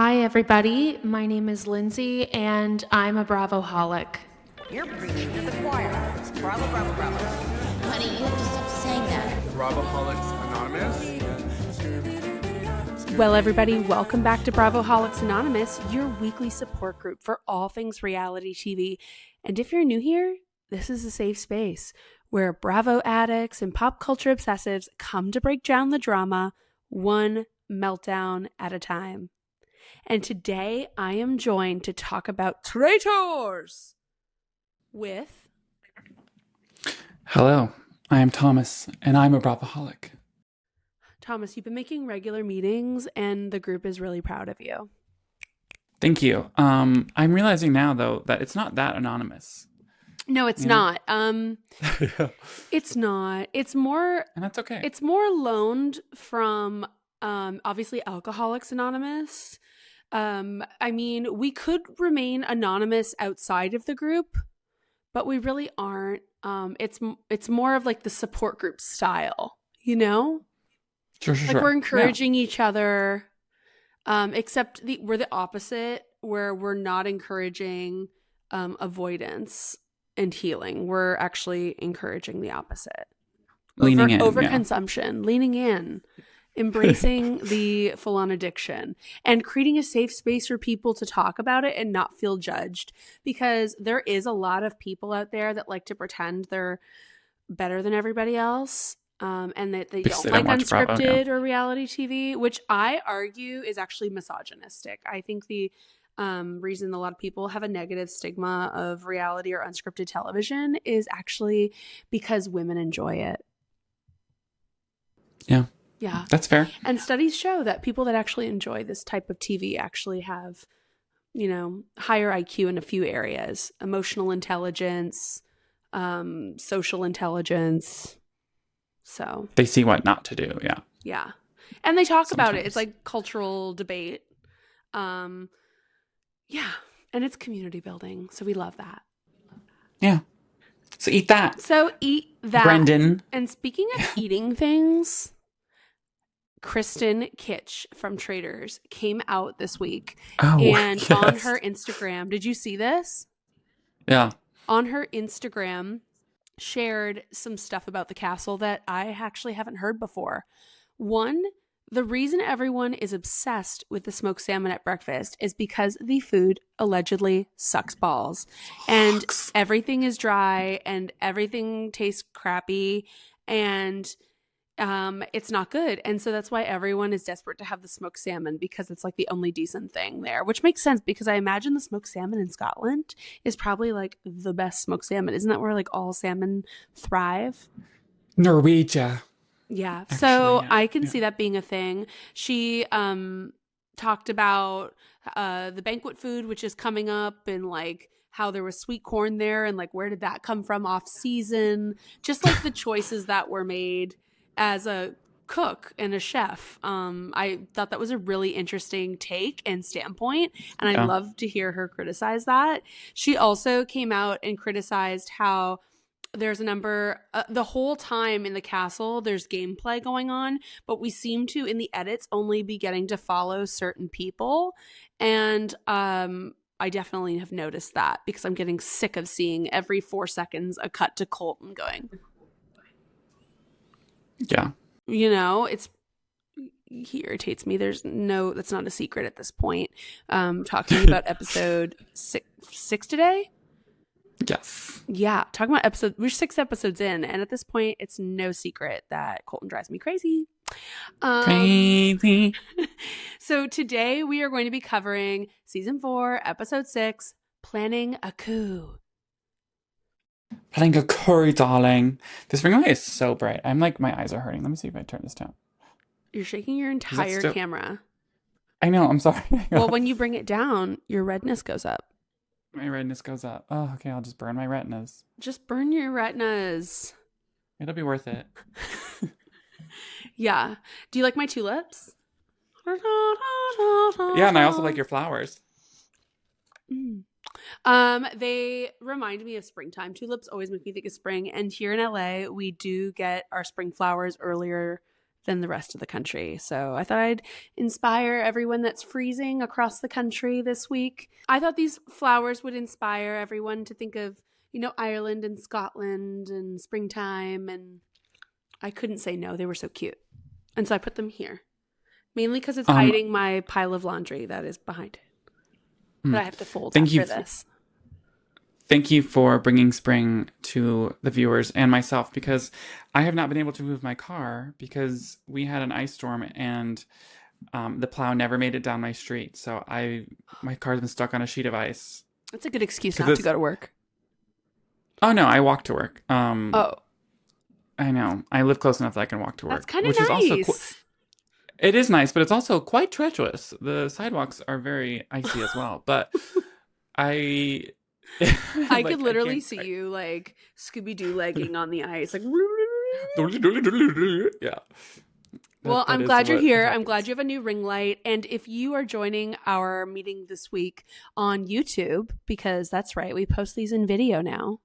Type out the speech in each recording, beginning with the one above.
Hi, everybody. My name is Lindsay, and I'm a Bravoholic. You're preaching to the choir. Bravo, bravo, bravo. Honey, you have to stop saying that. Bravoholics Anonymous. Well, everybody, welcome back to Bravoholics Anonymous, your weekly support group for all things reality TV. And if you're new here, this is a safe space where Bravo addicts and pop culture obsessives come to break down the drama one meltdown at a time. And today I am joined to talk about Traitors with... Hello, I am Thomas, and I'm a Bravoholic. Thomas, you've been making regular meetings, and the group is really proud of you. Thank you. I'm realizing now, though, that it's not that anonymous. No, it's not. It's not. It's more... And that's okay. It's more loaned from, obviously, Alcoholics Anonymous. I mean, we could remain anonymous outside of the group, but we really aren't. It's more of like the support group style, you know? Sure. Like we're encouraging each other, except we're the opposite, where we're not encouraging avoidance and healing. We're actually encouraging the opposite. Leaning in. Overconsumption, leaning in. Embracing the full-on addiction and creating a safe space for people to talk about it and not feel judged, because there is a lot of people out there that like to pretend they're better than everybody else, and that they don't like unscripted or reality TV, which I argue is actually misogynistic. I think the reason a lot of people have a negative stigma of reality or unscripted television is actually because women enjoy it. Yeah. That's fair. And studies show that people that actually enjoy this type of TV actually have, higher IQ in a few areas: emotional intelligence, social intelligence. So they see what not to do. Yeah. Yeah. And they talk about it. It's like cultural debate. Yeah. And it's community building. So we love that. Yeah. So eat that. Brendan. And speaking of eating things, Kristen Kitsch from Traitors came out this week. On her Instagram, did you see this? Yeah. On her Instagram, shared some stuff about the castle that I actually haven't heard before. One, the reason everyone is obsessed with the smoked salmon at breakfast is because the food allegedly sucks balls. And everything is dry and everything tastes crappy and it's not good. And so that's why everyone is desperate to have the smoked salmon, because it's like the only decent thing there, which makes sense because I imagine the smoked salmon in Scotland is probably like the best smoked salmon. Isn't that where like all salmon thrive? Norwegia. Yeah. Actually, I can see that being a thing. She talked about the banquet food, which is coming up, and like how there was sweet corn there and like where did that come from off season, just like the choices that were made as a cook and a chef. I thought that was a really interesting take and standpoint, and I'd love to hear her criticize that. She also came out and criticized how there's a number, the whole time in the castle, there's gameplay going on, but we seem to, in the edits, only be getting to follow certain people. And I definitely have noticed that because I'm getting sick of seeing every 4 seconds a cut to Colton going. Yeah. He irritates me. That's not a secret at this point. Talking about episode six today. Yes. Yeah. Talking about we're 6 episodes in, and at this point it's no secret that Colton drives me crazy. Crazy. So today we are going to be covering season 4, episode 6, Planning a Coup. Planning a curry, darling. This ring light is so bright. I'm like, my eyes are hurting. Let me see if I turn this down. You're shaking your entire camera. I know. I'm sorry. Well, when you bring it down, your redness goes up. My redness goes up. Oh, okay. I'll just burn my retinas. Just burn your retinas. It'll be worth it. Yeah. Do you like my tulips? Yeah, and I also like your flowers. They remind me of springtime. Tulips always make me think of spring. And here in LA, we do get our spring flowers earlier than the rest of the country. So I thought I'd inspire everyone that's freezing across the country this week. I thought these flowers would inspire everyone to think of, Ireland and Scotland and springtime. And I couldn't say no. They were so cute. And so I put them here. Mainly because it's hiding my pile of laundry that is behind it. But I have to fold after this. Thank you for bringing spring to the viewers and myself, because I have not been able to move my car because we had an ice storm and the plow never made it down my street. So my car's been stuck on a sheet of ice. That's a good excuse not to go to work. Oh, no, I walk to work. I know. I live close enough that I can walk to work. That's kind of nice. It is nice, but it's also quite treacherous. The sidewalks are very icy as well. But I could literally see you like Scooby-Doo legging on the ice. Like, yeah. Well, I'm glad you're here. I'm glad you have a new ring light. And if you are joining our meeting this week on YouTube, because that's right, we post these in video now,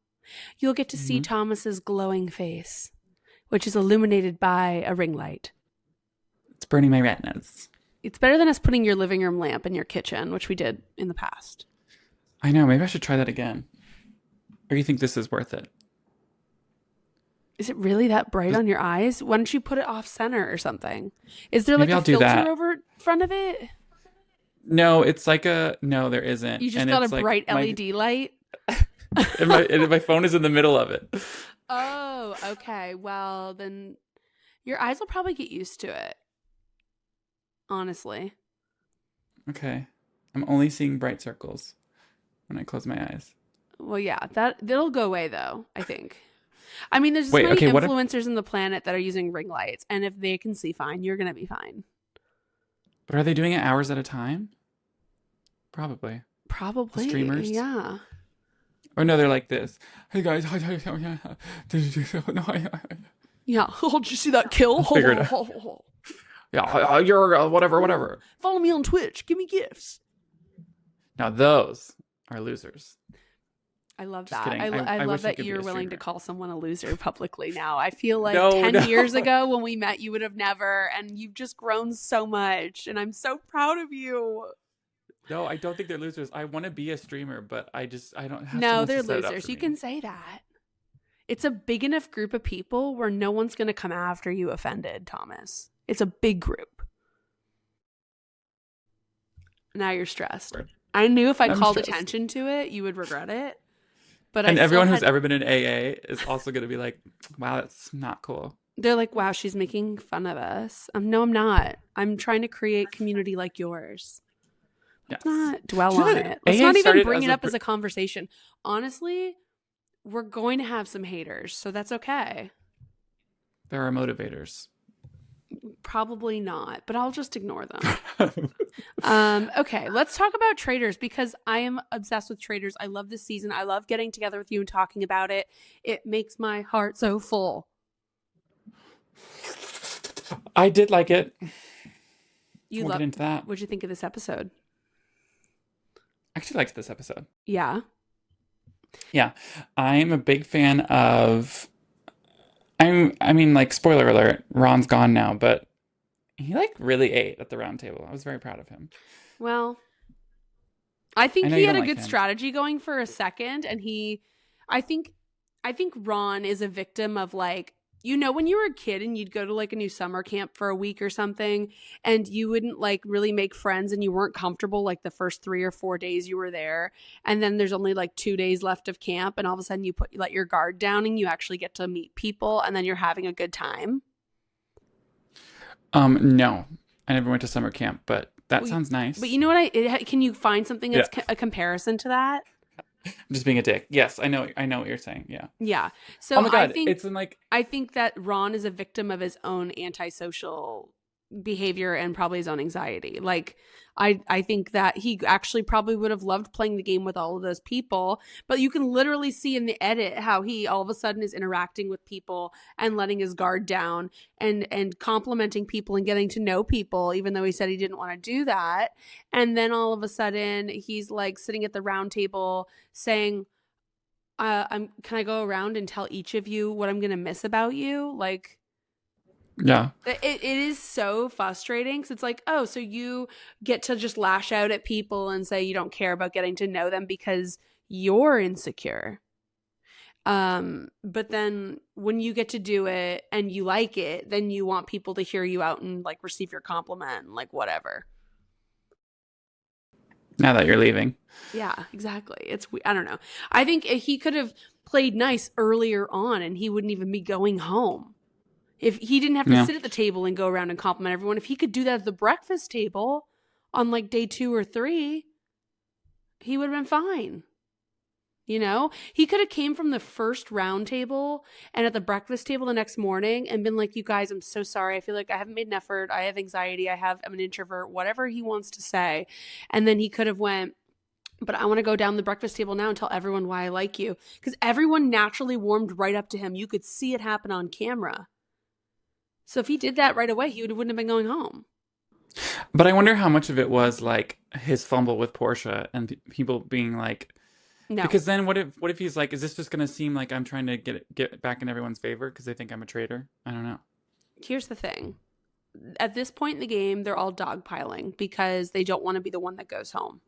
you'll get to see Thomas's glowing face, which is illuminated by a ring light. It's burning my retinas. It's better than us putting your living room lamp in your kitchen, which we did in the past. I know. Maybe I should try that again. Or do you think this is worth it? Is it really that bright on your eyes? Why don't you put it off center or something? Is there like a filter over front of it? No, it's like no, there isn't. You just got a bright LED light? and my phone is in the middle of it. Oh, okay. Well, then your eyes will probably get used to it. Honestly. Okay. I'm only seeing bright circles when I close my eyes. Well, yeah, that'll go away though, I think. I mean, there's many influencers in the planet that are using ring lights, and if they can see fine, you're gonna be fine. But are they doing it hours at a time? Probably. The streamers? Yeah. Or no, they're like this. Hey guys, Yeah. Oh, did you see that kill? Yeah, you're whatever. Follow me on Twitch. Give me gifts. Now those are losers. I love Just that. kidding. I love that you you're could be a willing to streamer. call someone a loser publicly now. I feel like No, 10 years ago when we met, you would have never, and you've just grown so much, and I'm so proud of you. No, I don't think they're losers. I want to be a streamer, but I don't have. No, someone they're to set it up losers. for You me. can say that. It's a big enough group of people where no one's going to come after you offended, Thomas. It's a big group. Now you're stressed. I knew if I called attention to it, you would regret it. But everyone who's ever been in AA is also going to be like, wow, that's not cool. They're like, wow, she's making fun of us. No, I'm not. I'm trying to create community like yours. Let's not dwell on it. Let's not even bring it up as a conversation. Honestly, we're going to have some haters, so that's okay. There are motivators. Probably not, but I'll just ignore them. Okay, let's talk about Traitors, because I am obsessed with Traitors. I love this season. I love getting together with you and talking about it. It makes my heart so full. I did like it. We'll get into that. What'd you think of this episode? I actually liked this episode. Yeah. Yeah. I'm a big fan of... spoiler alert, Ron's gone now, but he really ate at the round table. I was very proud of him. Well, I think he had a good strategy going for a second, and I think Ron is a victim of when you were a kid and you'd go to a new summer camp for a week or something, and you wouldn't really make friends, and you weren't comfortable the first 3 or 4 days you were there, and then there's only 2 days left of camp, and all of a sudden you let your guard down and you actually get to meet people, and then you're having a good time. No, I never went to summer camp, but that sounds nice. But you know what? Can you find something that's a comparison to that? I'm just being a dick. Yes, I know what you're saying. Yeah. Yeah. So oh my God, I think that Ron is a victim of his own antisocial behavior and probably his own anxiety. I think that he actually probably would have loved playing the game with all of those people, but you can literally see in the edit how he all of a sudden is interacting with people and letting his guard down and complimenting people and getting to know people, even though he said he didn't want to do that. And then all of a sudden he's sitting at the round table saying, can I go around and tell each of you what I'm going to miss about you? Yeah. It is so frustrating because it's like, oh, so you get to just lash out at people and say you don't care about getting to know them because you're insecure. But then when you get to do it and you like it, then you want people to hear you out and like receive your compliment and like whatever. Now that you're leaving. Yeah, exactly. I don't know. I think he could have played nice earlier on and he wouldn't even be going home. If he didn't have to Yeah. sit at the table and go around and compliment everyone, if he could do that at the breakfast table on like day 2 or 3, he would have been fine. You know, he could have came from the first round table and at the breakfast table the next morning and been like, you guys, I'm so sorry. I feel like I haven't made an effort. I have anxiety. I'm an introvert, whatever he wants to say. And then he could have went, but I want to go down the breakfast table now and tell everyone why I like you. Because everyone naturally warmed right up to him. You could see it happen on camera. So if he did that right away, wouldn't have been going home. But I wonder how much of it was like his fumble with Portia and people being like, No. because then what if he's like, is this just going to seem like I'm trying to get back in everyone's favor because they think I'm a traitor? I don't know. Here's the thing. At this point in the game, they're all dogpiling because they don't want to be the one that goes home.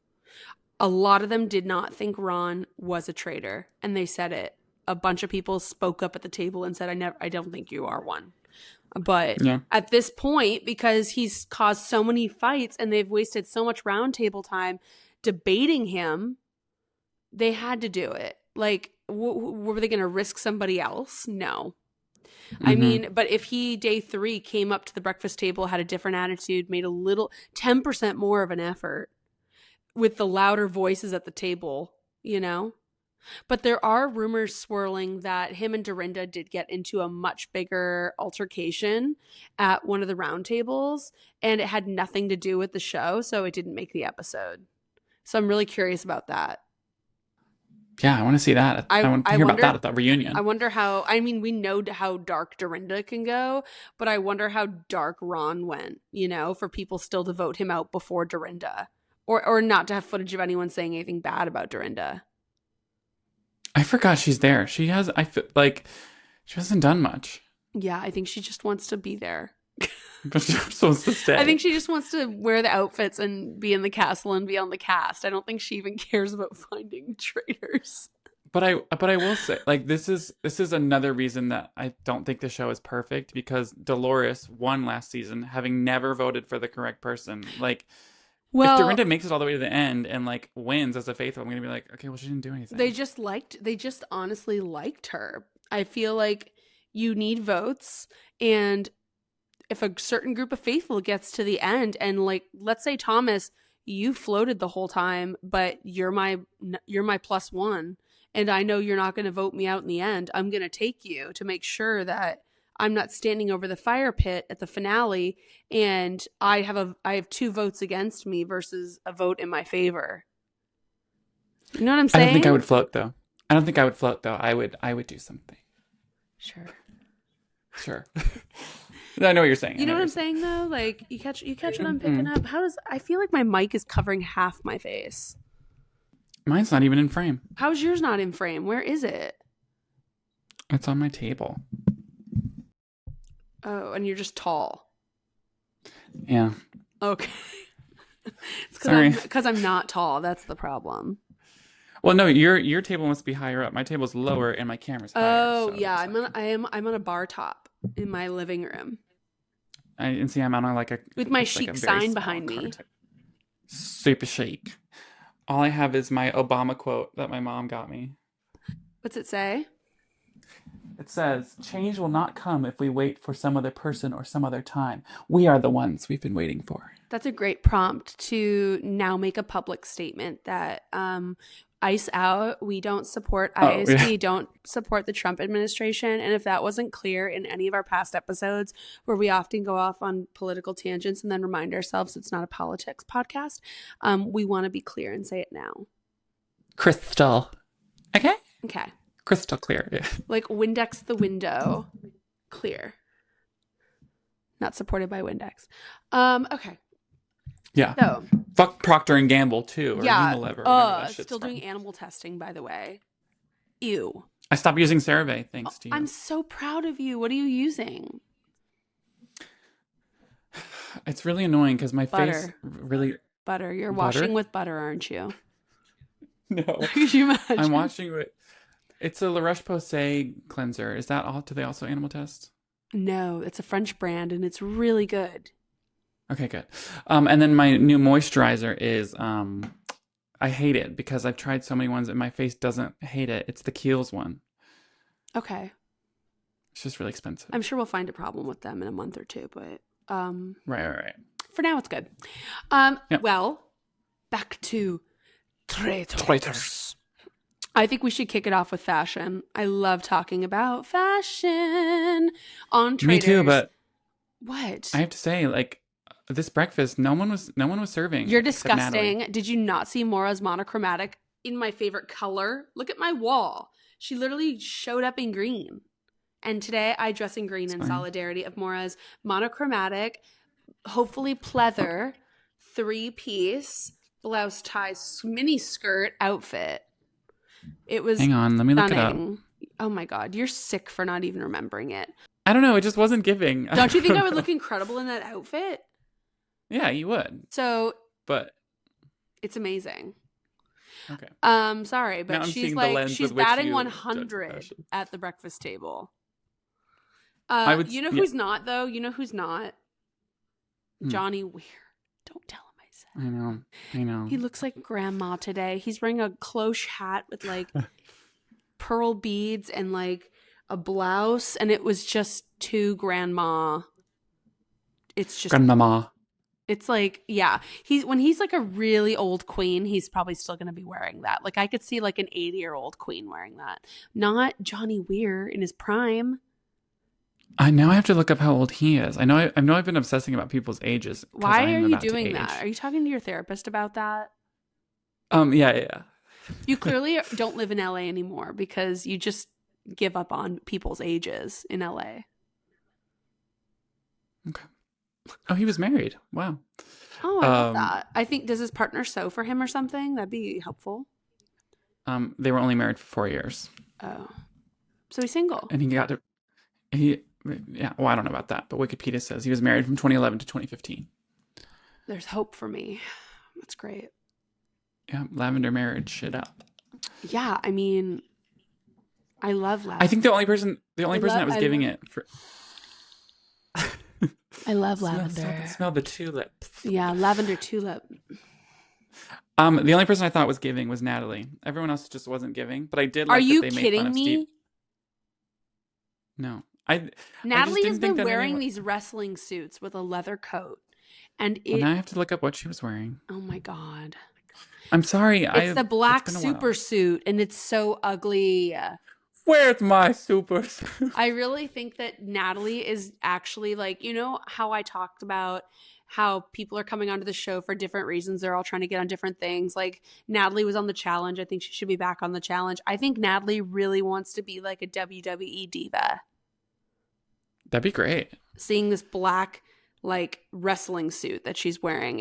A lot of them did not think Ron was a traitor, and they said it. A bunch of people spoke up at the table and said, I don't think you are one. But Yeah. at this point, because he's caused so many fights and they've wasted so much roundtable time debating him, they had to do it. Like, were they going to risk somebody else? No. Mm-hmm. I mean, but if he, day 3, came up to the breakfast table, had a different attitude, made a little, 10% more of an effort with the louder voices at the table, you know? But there are rumors swirling that him and Dorinda did get into a much bigger altercation at one of the roundtables, and it had nothing to do with the show, so it didn't make the episode. So I'm really curious about that. Yeah, I want to see that. I want to hear about that at the reunion. I wonder how, I mean, we know how dark Dorinda can go, but I wonder how dark Ron went, you know, for people still to vote him out before Dorinda. Or not to have footage of anyone saying anything bad about Dorinda. I forgot she's there. I feel like she hasn't done much. Yeah, I think she just wants to be there. But she's supposed to stay. I think she just wants to wear the outfits and be in the castle and be on the cast. I don't think she even cares about finding traitors. But I will say, like, this is another reason that I don't think the show is perfect, because Dolores won last season having never voted for the correct person. Like, if Dorinda makes it all the way to the end and like wins as a faithful, I'm gonna be like, okay, well, she didn't do anything. They just honestly liked her. I feel like you need votes, and if a certain group of faithful gets to the end and, like, let's say Thomas, you floated the whole time, but you're my +1, and I know you're not going to vote me out in the end. I'm going to take you to make sure that I'm not standing over the fire pit at the finale and I have 2 votes against me versus a vote in my favor. You know what I'm saying? I don't think I would float though. I would do something. Sure. I know what you're saying. You know what I'm saying though? Like, you catch what I'm picking up? I feel like my mic is covering half my face. Mine's not even in frame. How's yours not in frame? Where is it? It's on my table. Oh, and you're just tall. Yeah. Okay. It's Sorry. because I'm not tall. That's the problem. Well, no, your table must be higher up. My table's lower and my camera's higher. Oh, so yeah. I'm on a bar top in my living room. I'm on like a with my like chic a very sign small behind me. card. Super chic. All I have is my Obama quote that my mom got me. What's it say? It says, "Change will not come if we wait for some other person or some other time. We are the ones we've been waiting for." That's a great prompt to now make a public statement that ICE out. We don't support ICE. Yeah. We don't support the Trump administration. And if that wasn't clear in any of our past episodes, where we often go off on political tangents and then remind ourselves it's not a politics podcast, we want to be clear and say it now. Crystal. Okay. Crystal clear. Yeah. Like Windex the window. Clear. Not supported by Windex. Okay. Yeah. So, fuck Procter and Gamble too, or Unilever. That shit's still doing animal testing, by the way. Ew. I stopped using CeraVe, thanks to you. I'm so proud of you. What are you using? It's really annoying because my face Butter. really Butter. You're butter. washing with butter, aren't you? No, Could you imagine? I'm washing with. It's a La Roche-Posay cleanser. Is that all? Do they also animal test? No, it's a French brand and it's really good. Okay, good. And then my new moisturizer is I hate it because I've tried so many ones and my face doesn't hate it. It's the Kiehl's one. Okay. It's just really expensive. I'm sure we'll find a problem with them in a month or two, but Right. for now it's good. Yep. Well, back to traitors. I think we should kick it off with fashion. I love talking about fashion on Traitors. Me too, but what? I have to say, like, this breakfast, no one was serving. You're except Natalie. disgusting. Did you not see Mora's monochromatic in my favorite color? Look at my wall. She literally showed up in green. And today I dress in green in solidarity of Mora's monochromatic, hopefully pleather, 3-piece blouse tie mini skirt outfit. It was Hang on, let me look it up. stunning. Oh my God, you're sick for not even remembering it. I don't know, it just wasn't giving. Don't you think I would look incredible in that outfit? Yeah, you would. So But it's amazing. okay. Sorry, Now but I'm she's seeing the like lens she's with which batting you judge 100 fashion. at the breakfast table. Yeah. Who's not though? You know who's not? Johnny Weir. Don't tell him I said. I know. He looks like grandma today. He's wearing a cloche hat with like pearl beads and like a blouse, and it was just too grandma. It's just Grandmama. It's like, yeah, when he's like a really old queen, he's probably still going to be wearing that. Like I could see like an 80-year-old queen wearing that, not Johnny Weir in his prime. I have to look up how old he is. I know I've been obsessing about people's ages. Why are you doing that? Are you talking to your therapist about that? Yeah. You clearly don't live in LA anymore because you just give up on people's ages in LA. Okay. Oh, he was married. Wow. Oh, I love that. I think, does his partner sew for him or something? That'd be helpful. They were only married for 4 years. Oh. So he's single. And yeah, well, I don't know about that, but Wikipedia says he was married from 2011 to 2015. There's hope for me. That's great. Yeah, lavender marriage shit up. Yeah, I mean, I love lavender. I think the only person that was giving it for I love lavender. Smell the tulip. Yeah, lavender tulip. The only person I thought was giving was Natalie. Everyone else just wasn't giving, but I did like Are you that they kidding made fun me? of Steve. No. Natalie has been wearing these wrestling suits with a leather coat. And now I have to look up what she was wearing. Oh my God. I'm sorry. It's the black super suit and it's so ugly. Where's my super suit? I really think that Natalie is actually like, you know how I talked about how people are coming onto the show for different reasons. They're all trying to get on different things. Like Natalie was on the challenge. I think she should be back on the challenge. I think Natalie really wants to be like a WWE diva. That'd be great. Seeing this black like wrestling suit that she's wearing.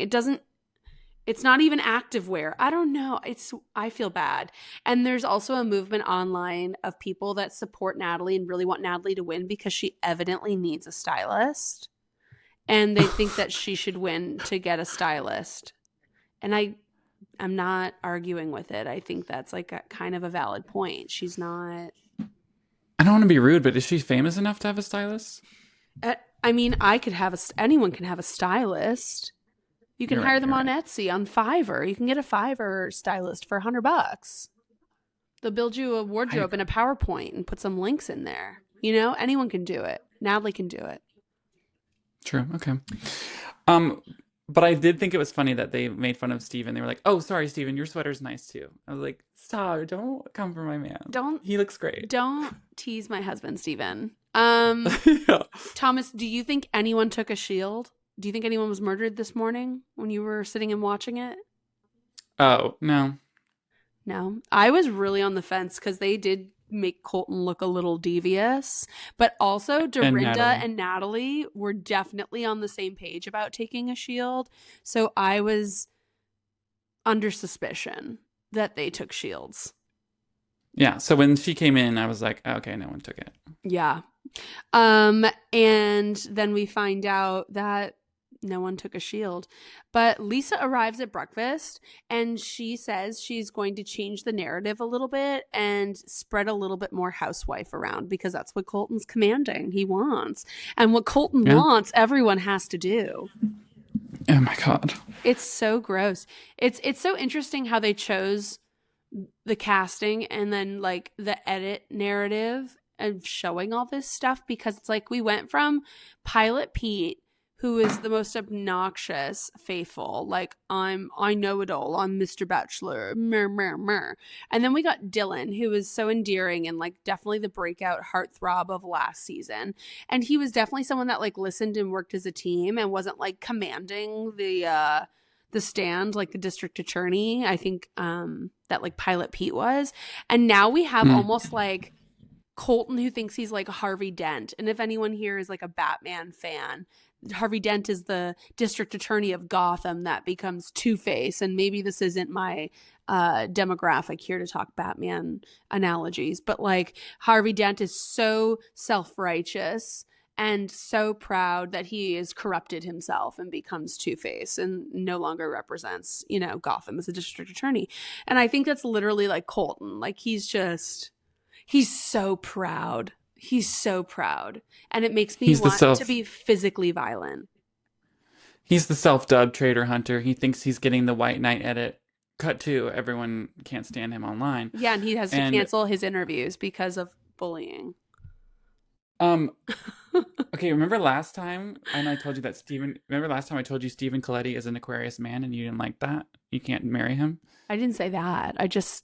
It's not even active wear. I don't know. I feel bad. And there's also a movement online of people that support Natalie and really want Natalie to win because she evidently needs a stylist. And they think that she should win to get a stylist. And I'm not arguing with it. I think that's like a kind of a valid point. She's not. I don't want to be rude, but is she famous enough to have a stylist? I mean, anyone can have a stylist. You can hire them on Etsy, on Fiverr. You can get a Fiverr stylist for $100. They'll build you a wardrobe and a PowerPoint and put some links in there. You know, anyone can do it. Natalie can do it. True. Okay. But I did think it was funny that they made fun of Steven. They were like, "Oh, sorry, Steven, your sweater's nice too." I was like, "Stop! Don't come for my man. He looks great. Don't tease my husband, Steven." Yeah. Thomas, do you think anyone took a shield? Do you think anyone was murdered this morning when you were sitting and watching it? Oh, no. No. I was really on the fence because they did make Colton look a little devious. But also Dorinda and Natalie were definitely on the same page about taking a shield. So I was under suspicion that they took shields. Yeah. So when she came in, I was like, okay, no one took it. Yeah. And then we find out that No one took a shield. But Lisa arrives at breakfast and she says she's going to change the narrative a little bit and spread a little bit more housewife around because that's what Colton's commanding. He wants. And what Colton wants, everyone has to do. Oh my God. It's so gross. It's so interesting how they chose the casting and then like the edit narrative of showing all this stuff, because it's like we went from Pilot Pete, who is the most obnoxious faithful, like I know it all, I'm Mr. Bachelor, mer mer mer, and then we got Dylan, who is so endearing and like definitely the breakout heartthrob of last season, and he was definitely someone that like listened and worked as a team and wasn't like commanding the stand like the district attorney. I think that like Pilot Pete was, and now we have almost like Colton, who thinks he's like Harvey Dent. And if anyone here is like a Batman fan, Harvey Dent is the district attorney of Gotham that becomes Two-Face. And maybe this isn't my demographic here to talk Batman analogies, but like Harvey Dent is so self-righteous and so proud that he has corrupted himself and becomes Two-Face and no longer represents, you know, Gotham as a district attorney. And I think that's literally like Colton. Like he's so proud. He's so proud. And it makes me want to be physically violent. He's the self-dubbed traitor hunter. He thinks he's getting the White Knight edit. Cut to, everyone can't stand him online. Yeah, and he has to cancel his interviews because of bullying. Okay, remember last time I told you that I told you Stephen Coletti is an Aquarius man and you didn't like that? You can't marry him? I didn't say that. I just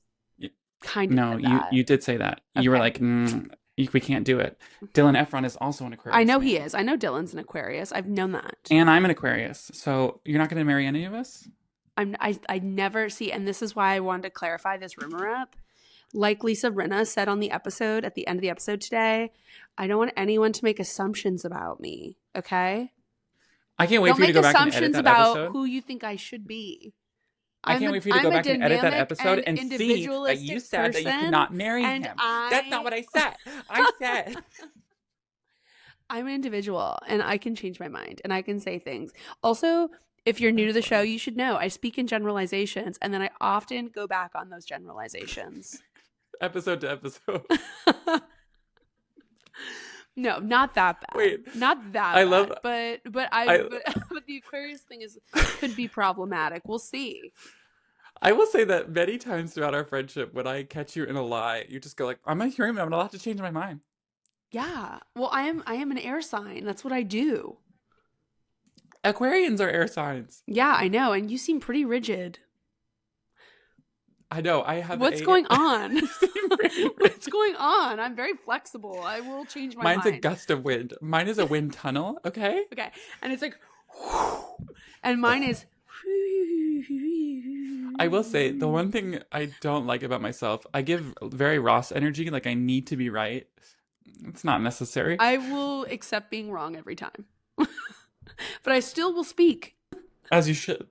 kind of No, you did say that. Okay. You were like, we can't do it. Dylan Efron is also an Aquarius. I know he is. I know Dylan's an Aquarius. I've known that. And I'm an Aquarius. So you're not going to marry any of us? I never see, and this is why I wanted to clarify this rumor up. Like Lisa Rinna said on the episode, at the end of the episode today, I don't want anyone to make assumptions about me, okay? I can't wait for you to go back and edit that assumptions about who you think I should be. I can't wait for you to go back and edit that episode and see that you said that you could not marry him. That's not what I said. I said I'm an individual and I can change my mind and I can say things. Also, if you're new to the show, you should know I speak in generalizations and then I often go back on those generalizations. Episode to episode. No, not that bad. Wait, not that I bad. love, but the Aquarius thing could be problematic. We'll see. I will say that many times throughout our friendship, when I catch you in a lie, you just go like, "I'm not hearing. I'm not allowed to change my mind." Yeah. Well, I am an air sign. That's what I do. Aquarians are air signs. Yeah, I know, and you seem pretty rigid. I know. I have. What's going on? What's going on? I'm very flexible. I will change my mind. Mine's a gust of wind. Mine is a wind tunnel. Okay. Okay, and it's like, and mine is. I will say the one thing I don't like about myself, I give very Ross energy. Like I need to be right. It's not necessary. I will accept being wrong every time, but I still will speak. As you should.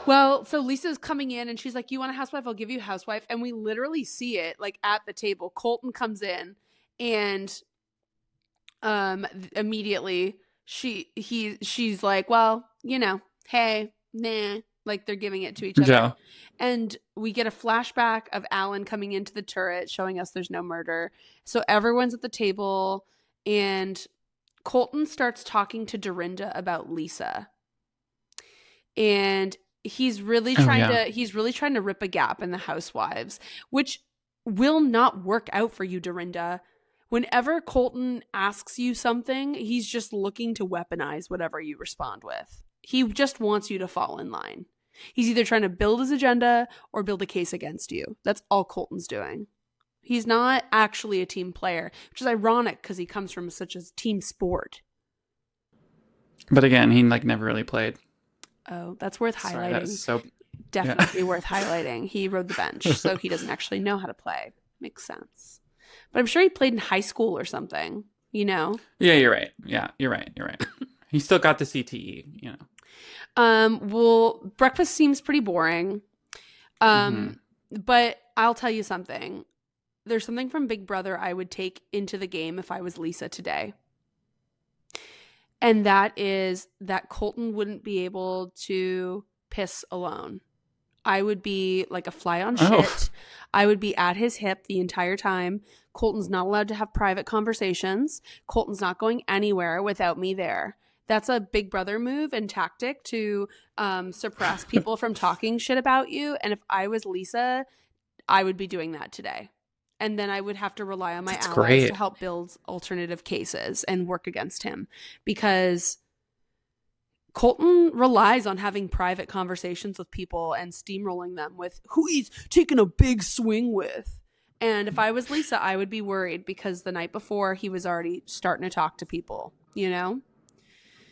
Well, so Lisa's coming in and she's like, "You want a housewife? I'll give you a housewife." And we literally see it like at the table. Colton comes in and immediately she's like, "Well, you know, hey, nah," like they're giving it to each other. Yeah. And we get a flashback of Alan coming into the turret showing us there's no murder. So everyone's at the table and Colton starts talking to Dorinda about Lisa. And he's really trying to rip a gap in the housewives, which will not work out for you, Dorinda. Whenever Colton asks you something, he's just looking to weaponize whatever you respond with. He just wants you to fall in line. He's either trying to build his agenda or build a case against you. That's all Colton's doing. He's not actually a team player, which is ironic because he comes from such a team sport. But again, he like never really played. Oh, that's worth highlighting. Sorry, Definitely worth highlighting. He rode the bench, so he doesn't actually know how to play. Makes sense. But I'm sure he played in high school or something, you know? Yeah, you're right. Yeah, you're right. He still got the CTE, you know. Well, breakfast seems pretty boring. But I'll tell you something. There's something from Big Brother I would take into the game if I was Lisa today. And that is that Colton wouldn't be able to piss alone. I would be like a fly on shit. I would be at his hip the entire time. Colton's not allowed to have private conversations. Colton's not going anywhere without me there. That's a Big Brother move and tactic to suppress people from talking shit about you. And if I was Lisa, I would be doing that today. And then I would have to rely on my That's allies great. to help build alternative cases and work against him, because Colton relies on having private conversations with people and steamrolling them with who he's taking a big swing with. And if I was Lisa, I would be worried because the night before he was already starting to talk to people, you know?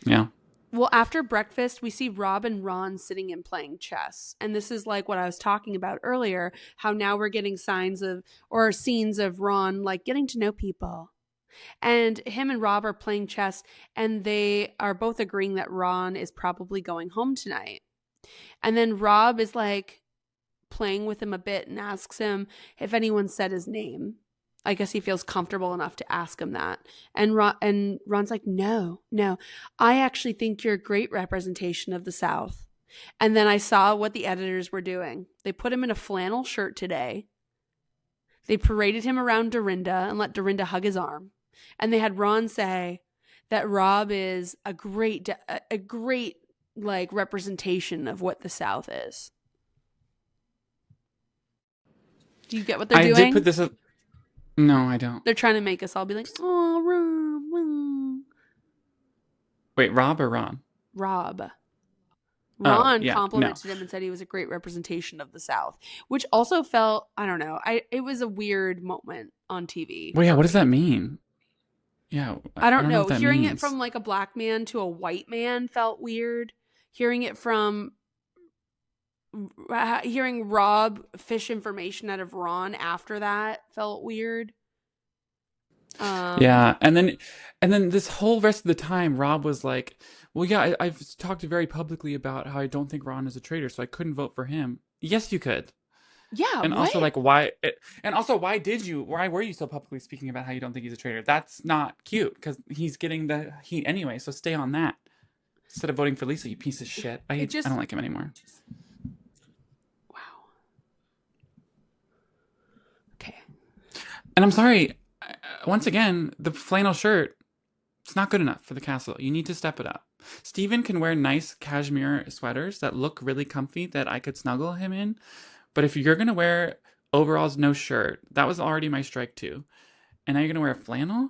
Yeah. Well, after breakfast, we see Rob and Ron sitting and playing chess. And this is like what I was talking about earlier, how now we're getting signs of, or scenes of Ron like getting to know people. And him and Rob are playing chess, and they are both agreeing that Ron is probably going home tonight. And then Rob is like playing with him a bit and asks him if anyone said his name. I guess he feels comfortable enough to ask him that. And Ron's like, no, I actually think you're a great representation of the South. And then I saw what the editors were doing. They put him in a flannel shirt today. They paraded him around Dorinda and let Dorinda hug his arm. And they had Ron say that Rob is a great like representation of what the South is. Do you get what they're doing? I did put this up. No, I don't. They're trying to make us all be like, oh, Rob. Wait, Rob or Ron? Rob. Ron yeah, complimented him and said he was a great representation of the South, which also felt, I don't know, it was a weird moment on TV. Well, yeah, what does that mean? Yeah, I don't know. what that Hearing means. it from like a black man to a white man felt weird. Hearing Rob fish information out of Ron after that felt weird. Yeah, and then this whole rest of the time, Rob was like, "Well, yeah, I've talked very publicly about how I don't think Ron is a traitor, so I couldn't vote for him." Yes, you could. Yeah, And also, what? like, why? And also, why were you so publicly speaking about how you don't think he's a traitor? That's not cute because he's getting the heat anyway. So stay on that instead of voting for Lisa. You piece of shit. I don't like him anymore. Wow. Okay. And I'm sorry. Once again, the flannel shirt, it's not good enough for the castle. You need to step it up. Steven can wear nice cashmere sweaters that look really comfy that I could snuggle him in. But if you're going to wear overalls, no shirt, that was already my strike too. And now you're going to wear a flannel?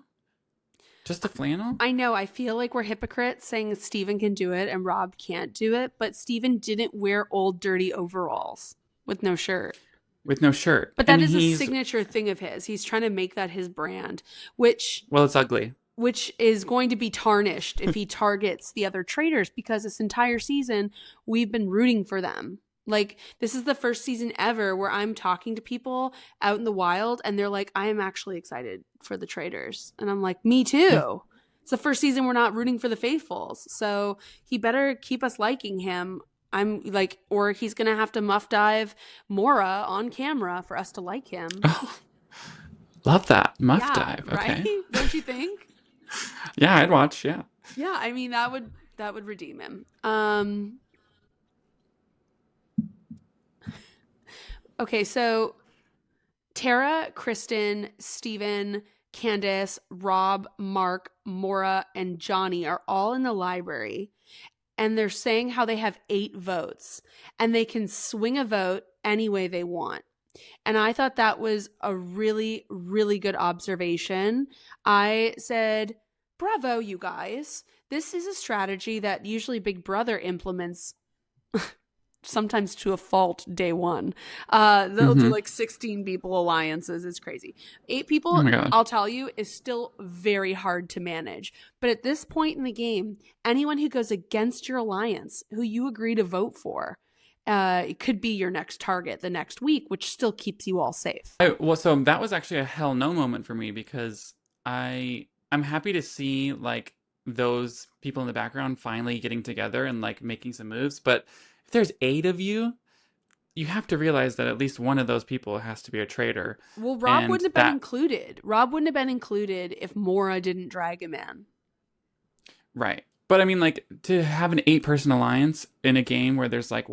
Just a flannel? I know. I feel like we're hypocrites saying Steven can do it and Rob can't do it. But Steven didn't wear old, dirty overalls with no shirt. With no shirt. But that is a signature thing of his. He's trying to make that his brand, which... Well, it's ugly. Which is going to be tarnished if he targets the other traitors, because this entire season, we've been rooting for them. Like, this is the first season ever where I'm talking to people out in the wild, and they're like, I am actually excited for the traitors. And I'm like, me too. Yeah. It's the first season we're not rooting for the faithfuls. So he better keep us liking him. I'm like, or he's going to have to muff dive Mora on camera for us to like him. Oh, love that. Muff dive. Okay. Right? Don't you think? Yeah, I'd watch. Yeah. Yeah. I mean, that would redeem him. Okay. So Tara, Kristen, Steven, Candace, Rob, Mark, Mora, and Johnny are all in the library. And they're saying how they have 8 votes and they can swing a vote any way they want. And I thought that was a really, really good observation. I said, bravo, you guys. This is a strategy that usually Big Brother implements sometimes to a fault day one. They'll do like 16 people alliances. It's crazy. 8 people, I'll tell you, is still very hard to manage. But at this point in the game, anyone who goes against your alliance, who you agree to vote for, it could be your next target the next week, which still keeps you all safe. So that was actually a hell no moment for me, because I'm happy to see like those people in the background finally getting together and like making some moves. But if there's 8 of you, you have to realize that at least one of those people has to be a traitor. Well, Rob And wouldn't have been included. Rob wouldn't have been included if Mora didn't drag him in. Right. But I mean, like, to have an 8-person alliance in a game where there's like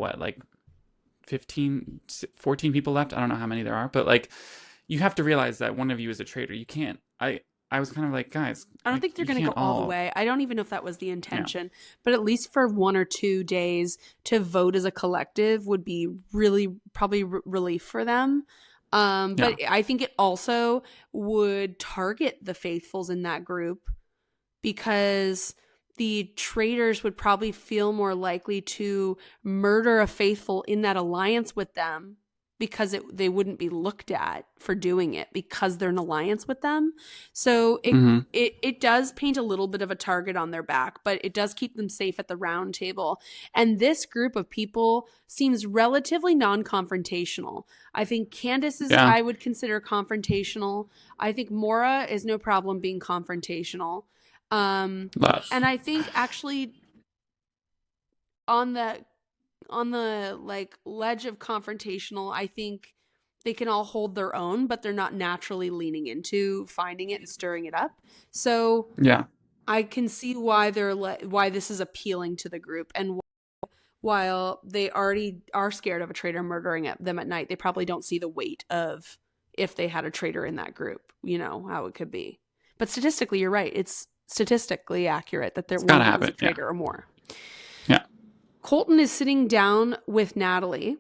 15, 14 people left. I don't know how many there are, but like, you have to realize that one of you is a traitor. You can't. I was kind of like, guys, I don't like, think they're you going to go can't all the way. I don't even know if that was the intention, but at least for 1 or 2 days to vote as a collective would be really probably relief for them. But I think it also would target the faithfuls in that group, because the traitors would probably feel more likely to murder a faithful in that alliance with them, because they wouldn't be looked at for doing it because they're in alliance with them. So it does paint a little bit of a target on their back, but it does keep them safe at the round table. And this group of people seems relatively non-confrontational. I think Candace is, I would consider confrontational. I think Mora is no problem being confrontational. And I think actually on the like ledge of confrontational, I think they can all hold their own, but they're not naturally leaning into finding it and stirring it up. So I can see why why this is appealing to the group. And while they already are scared of a traitor murdering them at night, they probably don't see the weight of if they had a traitor in that group, you know, how it could be. But statistically, you're right. It's statistically accurate that there one is a traitor or more. Yeah. Colton is sitting down with Natalie,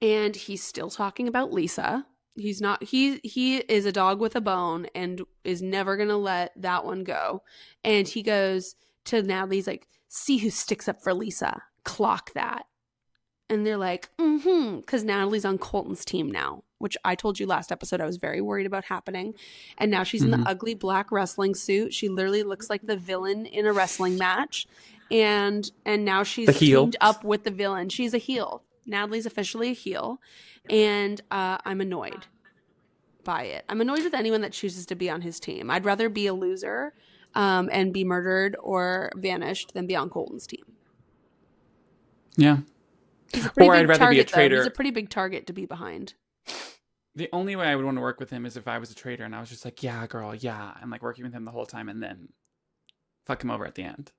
and he's still talking about Lisa. He's not, he is a dog with a bone and is never going to let that one go. And he goes to Natalie, he's like, see who sticks up for Lisa. Clock that. And they're like, because Natalie's on Colton's team now, which I told you last episode I was very worried about happening. And now she's in the ugly black wrestling suit. She literally looks like the villain in a wrestling match. And now she's teamed up with the villain. She's a heel. Natalie's officially a heel. And I'm annoyed by it. I'm annoyed with anyone that chooses to be on his team. I'd rather be a loser and be murdered or vanished than be on Colton's team. Yeah. He's a pretty or big I'd rather target, be a traitor. Though. He's a pretty big target to be behind. The only way I would want to work with him is if I was a traitor and I was just like, yeah, girl, yeah. And like working with him the whole time and then fuck him over at the end.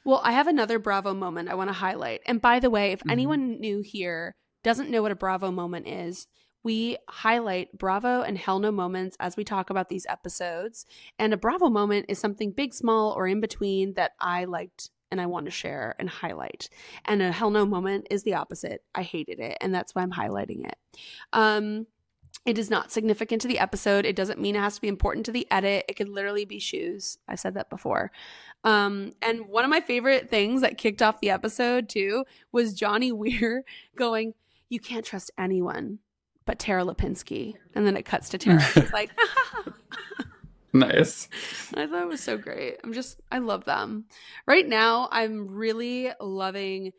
Well, I have another Bravo moment I want to highlight. And by the way, if anyone new here doesn't know what a Bravo moment is, we highlight Bravo and Hell No moments as we talk about these episodes. And a Bravo moment is something big, small, or in between that I liked and I want to share and highlight. And a Hell No moment is the opposite. I hated it, and that's why I'm highlighting it. It is not significant to the episode. It doesn't mean it has to be important to the edit. It could literally be shoes. I said that before. And one of my favorite things that kicked off the episode too was Johnny Weir going, "You can't trust anyone but Tara Lipinski." And then it cuts to Tara. She's like, Nice. I thought it was so great. I love them. Right now, I'm really loving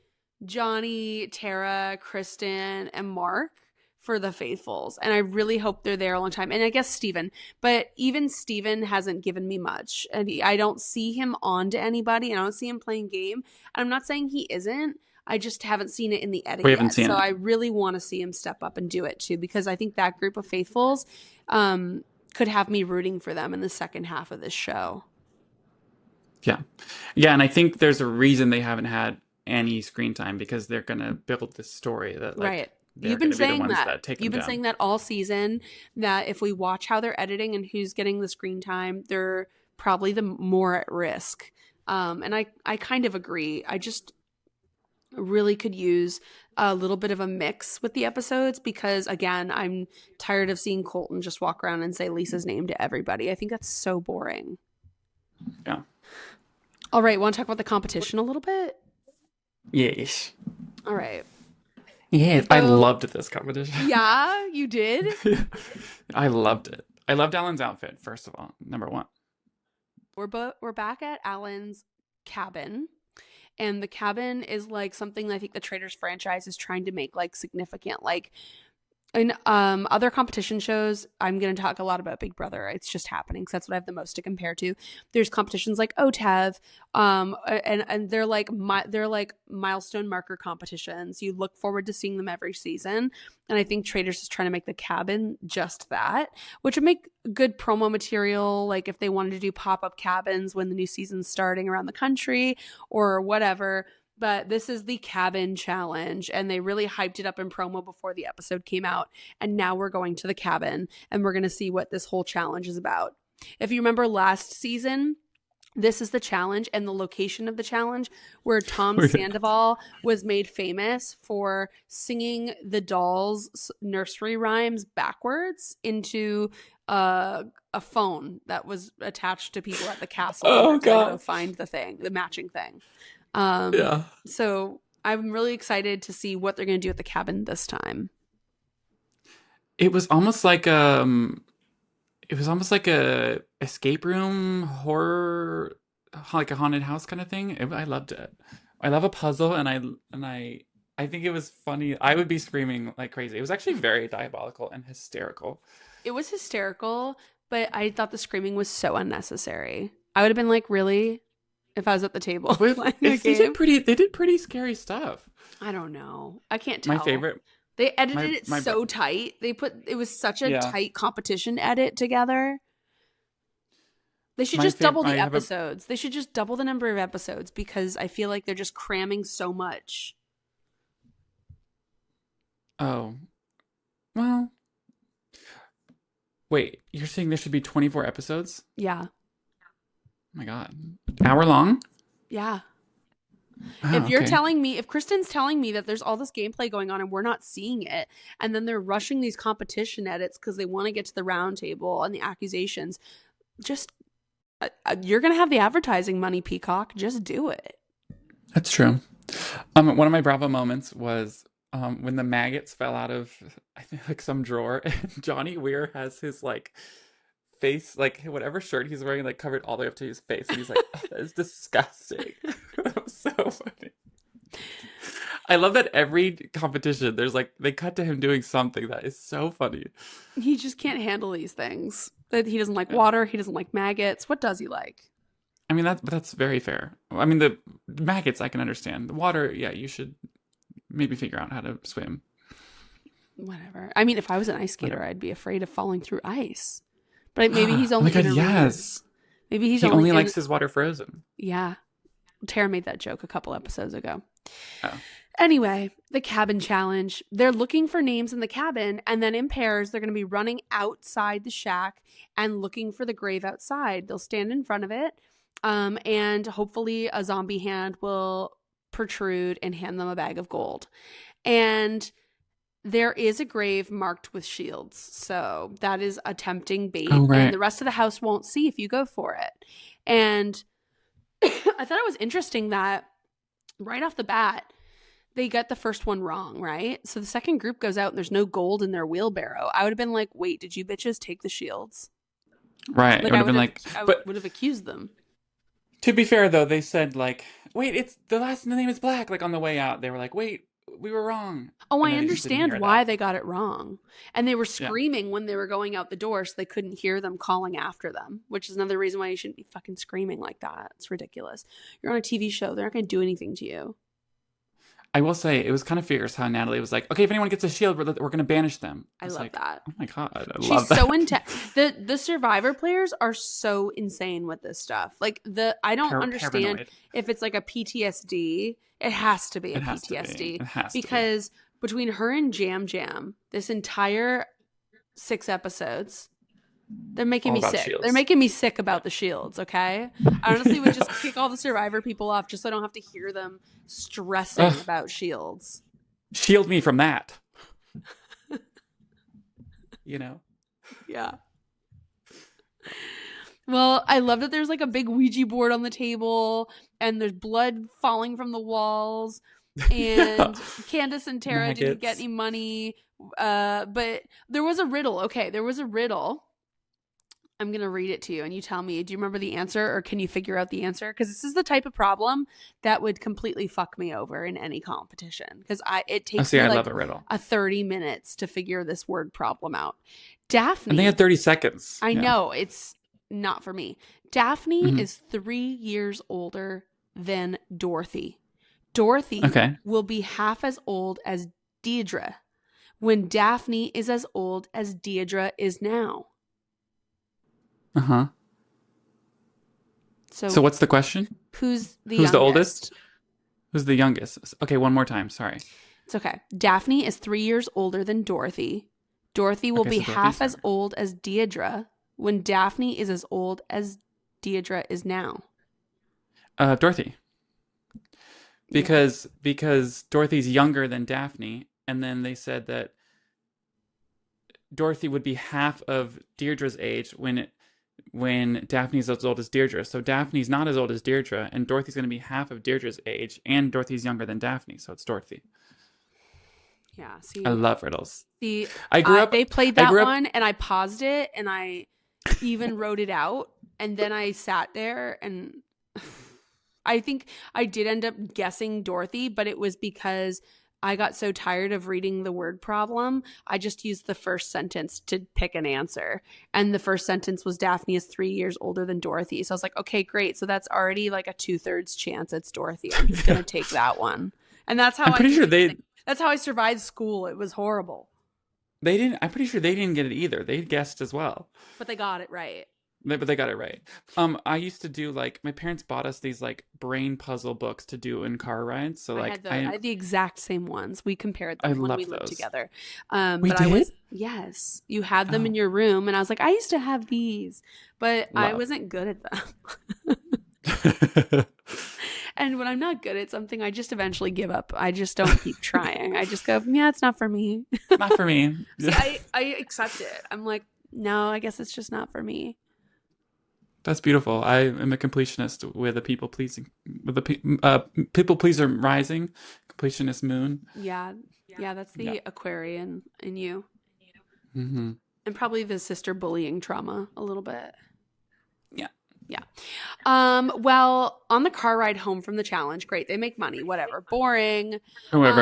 Johnny, Tara, Kristen, and Mark for the faithfuls. And I really hope they're there a long time. And I guess Steven. But even Steven hasn't given me much. And I don't see him on to anybody. And I don't see him playing game. And I'm not saying he isn't. I just haven't seen it in the edit yet. Seen so it. I really want to see him step up and do it too. Because I think that group of faithfuls could have me rooting for them in the second half of this show. Yeah. Yeah, and I think there's a reason they haven't had any screen time, because they're going to build this story that like right. You've been saying that. You've been saying that all season, that if we watch how they're editing and who's getting the screen time, they're probably the more at risk. And I kind of agree. I just really could use a little bit of a mix with the episodes, because again, I'm tired of seeing Colton just walk around and say Lisa's name to everybody. I think that's so boring. Yeah. All right. Want to talk about the competition a little bit? Yes. All right. Yes, I loved this competition. Yeah, you did? I loved it. I loved Alan's outfit, first of all, number one. We're back at Alan's cabin, and the cabin is like something I think the Traitors franchise is trying to make like significant. Like In other competition shows, I'm going to talk a lot about Big Brother. It's just happening because that's what I have the most to compare to. There's competitions like OTEV, and they're like milestone marker competitions. You look forward to seeing them every season, and I think Traitors is trying to make the cabin just that, which would make good promo material. Like if they wanted to do pop-up cabins when the new season's starting around the country or whatever. But this is the cabin challenge, and they really hyped it up in promo before the episode came out. And now we're going to the cabin, and we're going to see what this whole challenge is about. If you remember last season, this is the challenge and the location of the challenge where Tom Sandoval was made famous for singing the dolls' nursery rhymes backwards into a phone that was attached to people at the castle. Oh, God. Go find the matching thing. Yeah. So I'm really excited to see what they're going to do at the cabin this time. It was almost like a escape room horror, like a haunted house kind of thing. I loved it. I love a puzzle, and I think it was funny. I would be screaming like crazy. It was actually very diabolical and hysterical. It was hysterical, but I thought the screaming was so unnecessary. I would have been like, really? If I was at the table playing the game. They did pretty scary stuff. I don't know. I can't tell. My favorite. They edited it so tight. It was such a tight competition edit together. They should just double the episodes. They should just double the number of episodes because I feel like they're just cramming so much. Oh. Well. Wait, you're saying there should be 24 episodes? Yeah. Oh my God. Hour long? Yeah. Oh, if you're telling me, if Kristen's telling me that there's all this gameplay going on and we're not seeing it, and then they're rushing these competition edits because they want to get to the round table and the accusations, just, you're going to have the advertising money, Peacock. Just do it. That's true. One of my Bravo moments was when the maggots fell out of, I think, like some drawer, and Johnny Weir has his like face, like whatever shirt he's wearing, like covered all the way up to his face, and he's like, oh, that is disgusting. That was so funny. I love that every competition there's like they cut to him doing something that is so funny. He just can't handle these things. He doesn't like water. He doesn't like maggots. What does he like? I mean, that's very fair. I mean, the maggots I can understand. The water, yeah, you should maybe figure out how to swim. Whatever. I mean, if I was an ice skater, I'd be afraid of falling through ice. But maybe he's only. Oh my God, yes. Maybe he only likes his water frozen. Yeah. Tara made that joke a couple episodes ago. Oh. Anyway, the cabin challenge. They're looking for names in the cabin, and then in pairs, they're going to be running outside the shack and looking for the grave outside. They'll stand in front of it, and hopefully a zombie hand will protrude and hand them a bag of gold. And there is a grave marked with shields, so that is a tempting bait, and the rest of the house won't see if you go for it. And I thought it was interesting that right off the bat, they got the first one wrong, right? So the second group goes out and there's no gold in their wheelbarrow. I would have been like, wait, did you bitches take the shields? Right. Like, I would have accused them. To be fair, though, they said, like, wait, it's the last name is Black. Like, on the way out, they were like, wait, we were wrong. Oh, I understand why they got it wrong. And they were screaming when they were going out the door, so they couldn't hear them calling after them, which is another reason why you shouldn't be fucking screaming like that. It's ridiculous. You're on a TV show. They're not going to do anything to you. I will say, it was kind of fierce how Natalie was like, okay, if anyone gets a shield, we're going to banish them. I love that. Oh my God, I love She's that. so intense. The Survivor players are so insane with this stuff. Like, I don't understand paranoid. If it's like a PTSD. It has to be a PTSD. It has to because between her and Jam Jam, this entire 6 episodes, they're making me sick. Shields. They're making me sick about the shields, okay? I honestly would just kick all the Survivor people off just so I don't have to hear them stressing about shields. Shield me from that. You know? Yeah. Well, I love that there's like a big Ouija board on the table and there's blood falling from the walls. And Candace and Tara didn't get any money. But there was a riddle. Okay, there was a riddle. I'm going to read it to you and you tell me, do you remember the answer or can you figure out the answer? Because this is the type of problem that would completely fuck me over in any competition. Because it takes me I like love a riddle. 30 minutes to figure this word problem out. And Daphne. they had 30 seconds. I know. It's not for me. Daphne Mhm. is 3 years older than Dorothy. Dorothy will be half as old as Deirdre when Daphne is as old as Deirdre is now. Uh-huh. So what's the question? Who's the Who's youngest? the oldest? Who's the youngest? Okay, one more time. Sorry. It's okay. Daphne is 3 years older than Dorothy. Dorothy will be half as old as Deirdre when Daphne is as old as Deirdre is now. Dorothy. Because Dorothy's younger than Daphne, and then they said that Dorothy would be half of Deirdre's age when Daphne's as old as Deirdre. So Daphne's not as old as Deirdre, and Dorothy's going to be half of Deirdre's age, and Dorothy's younger than Daphne, so it's Dorothy. Yeah, see, I love riddles. See, they played that one, and I paused it, and I even wrote it out, and then I sat there, and I think I did end up guessing Dorothy, but it was because I got so tired of reading the word problem. I just used the first sentence to pick an answer. And the first sentence was Daphne is 3 years older than Dorothy. So I was like, okay, great. So that's already like a 2/3 chance it's Dorothy. I'm just going to take that one. And that's how that's how I survived school. It was horrible. I'm pretty sure they didn't get it either. They guessed as well. But they got it right. But they got it right. I used to do my parents bought us these brain puzzle books to do in car rides. So I had the exact same ones. We compared them when we lived together. We did? Yes, you had them in your room, and I was like, I used to have these, but I wasn't good at them. And when I'm not good at something, I just eventually give up. I just don't keep trying. I just go, yeah, it's not for me. Not for me. See, I accept it. I'm like, no, I guess it's just not for me. That's beautiful. I am a completionist with a people pleasing, with a people pleaser rising, completionist moon. Yeah, that's the Aquarian in you, mm-hmm. And probably the sister bullying trauma a little bit. Yeah. Well, on the car ride home from the challenge, great. They make money, whatever. Boring. Whoever,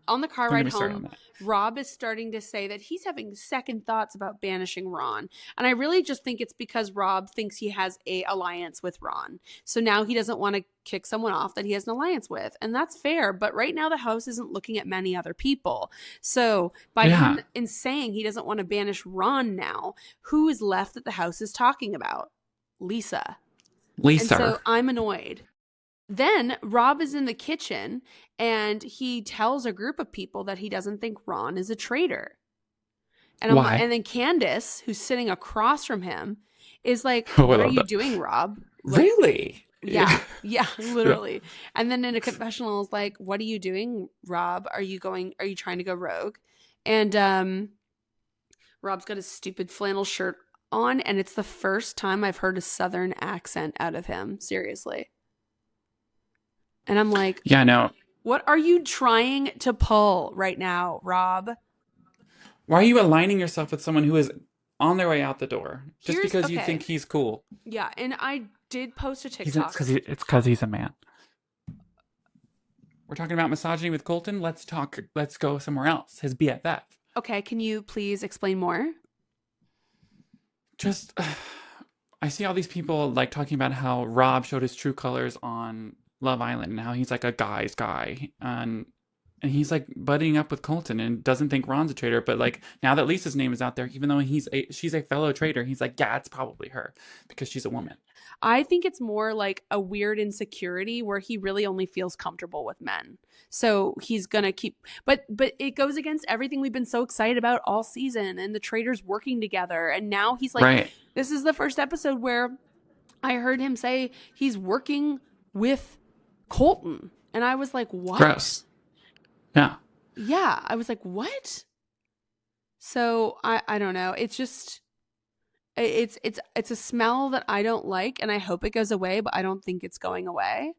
On the car ride home, Rob is starting to say that he's having second thoughts about banishing Ron. And I really just think it's because Rob thinks he has a alliance with Ron. So now he doesn't want to kick someone off that he has an alliance with. And that's fair. But right now the house isn't looking at many other people. So by him in saying he doesn't want to banish Ron now, who is left that the house is talking about? Lisa. And so I'm annoyed. Then Rob is in the kitchen and he tells a group of people that he doesn't think Ron is a traitor. And and then Candace, who's sitting across from him, is like, what are you doing, Rob? Really? Yeah, literally. Yeah. And then in a confessional is like, what are you doing, Rob? Are you trying to go rogue? And Rob's got his stupid flannel shirt on, and it's the first time I've heard a Southern accent out of him. Seriously. And I'm like, yeah, no. What are you trying to pull right now, Rob? Why are you aligning yourself with someone who is on their way out the door just because you think he's cool? Yeah, and I did post a TikTok. It's because he's a man. We're talking about misogyny with Colton. Let's go somewhere else. His BFF. Okay, can you please explain more? I see all these people talking about how Rob showed his true colors on Love Island and how he's a guy's guy, and he's buddying up with Colton and doesn't think Ron's a traitor. But now that Lisa's name is out there, even though she's a fellow traitor, he's yeah, it's probably her because she's a woman. I think it's more a weird insecurity where he really only feels comfortable with men. So he's going to keep, but it goes against everything we've been so excited about all season and the traitors working together. And now he's right. This is the first episode where I heard him say he's working with Colton. And I was like, what? Gross. Yeah. Yeah. I was like, what? So I don't know. It's just, it's a smell that I don't like, and I hope it goes away, but I don't think it's going away.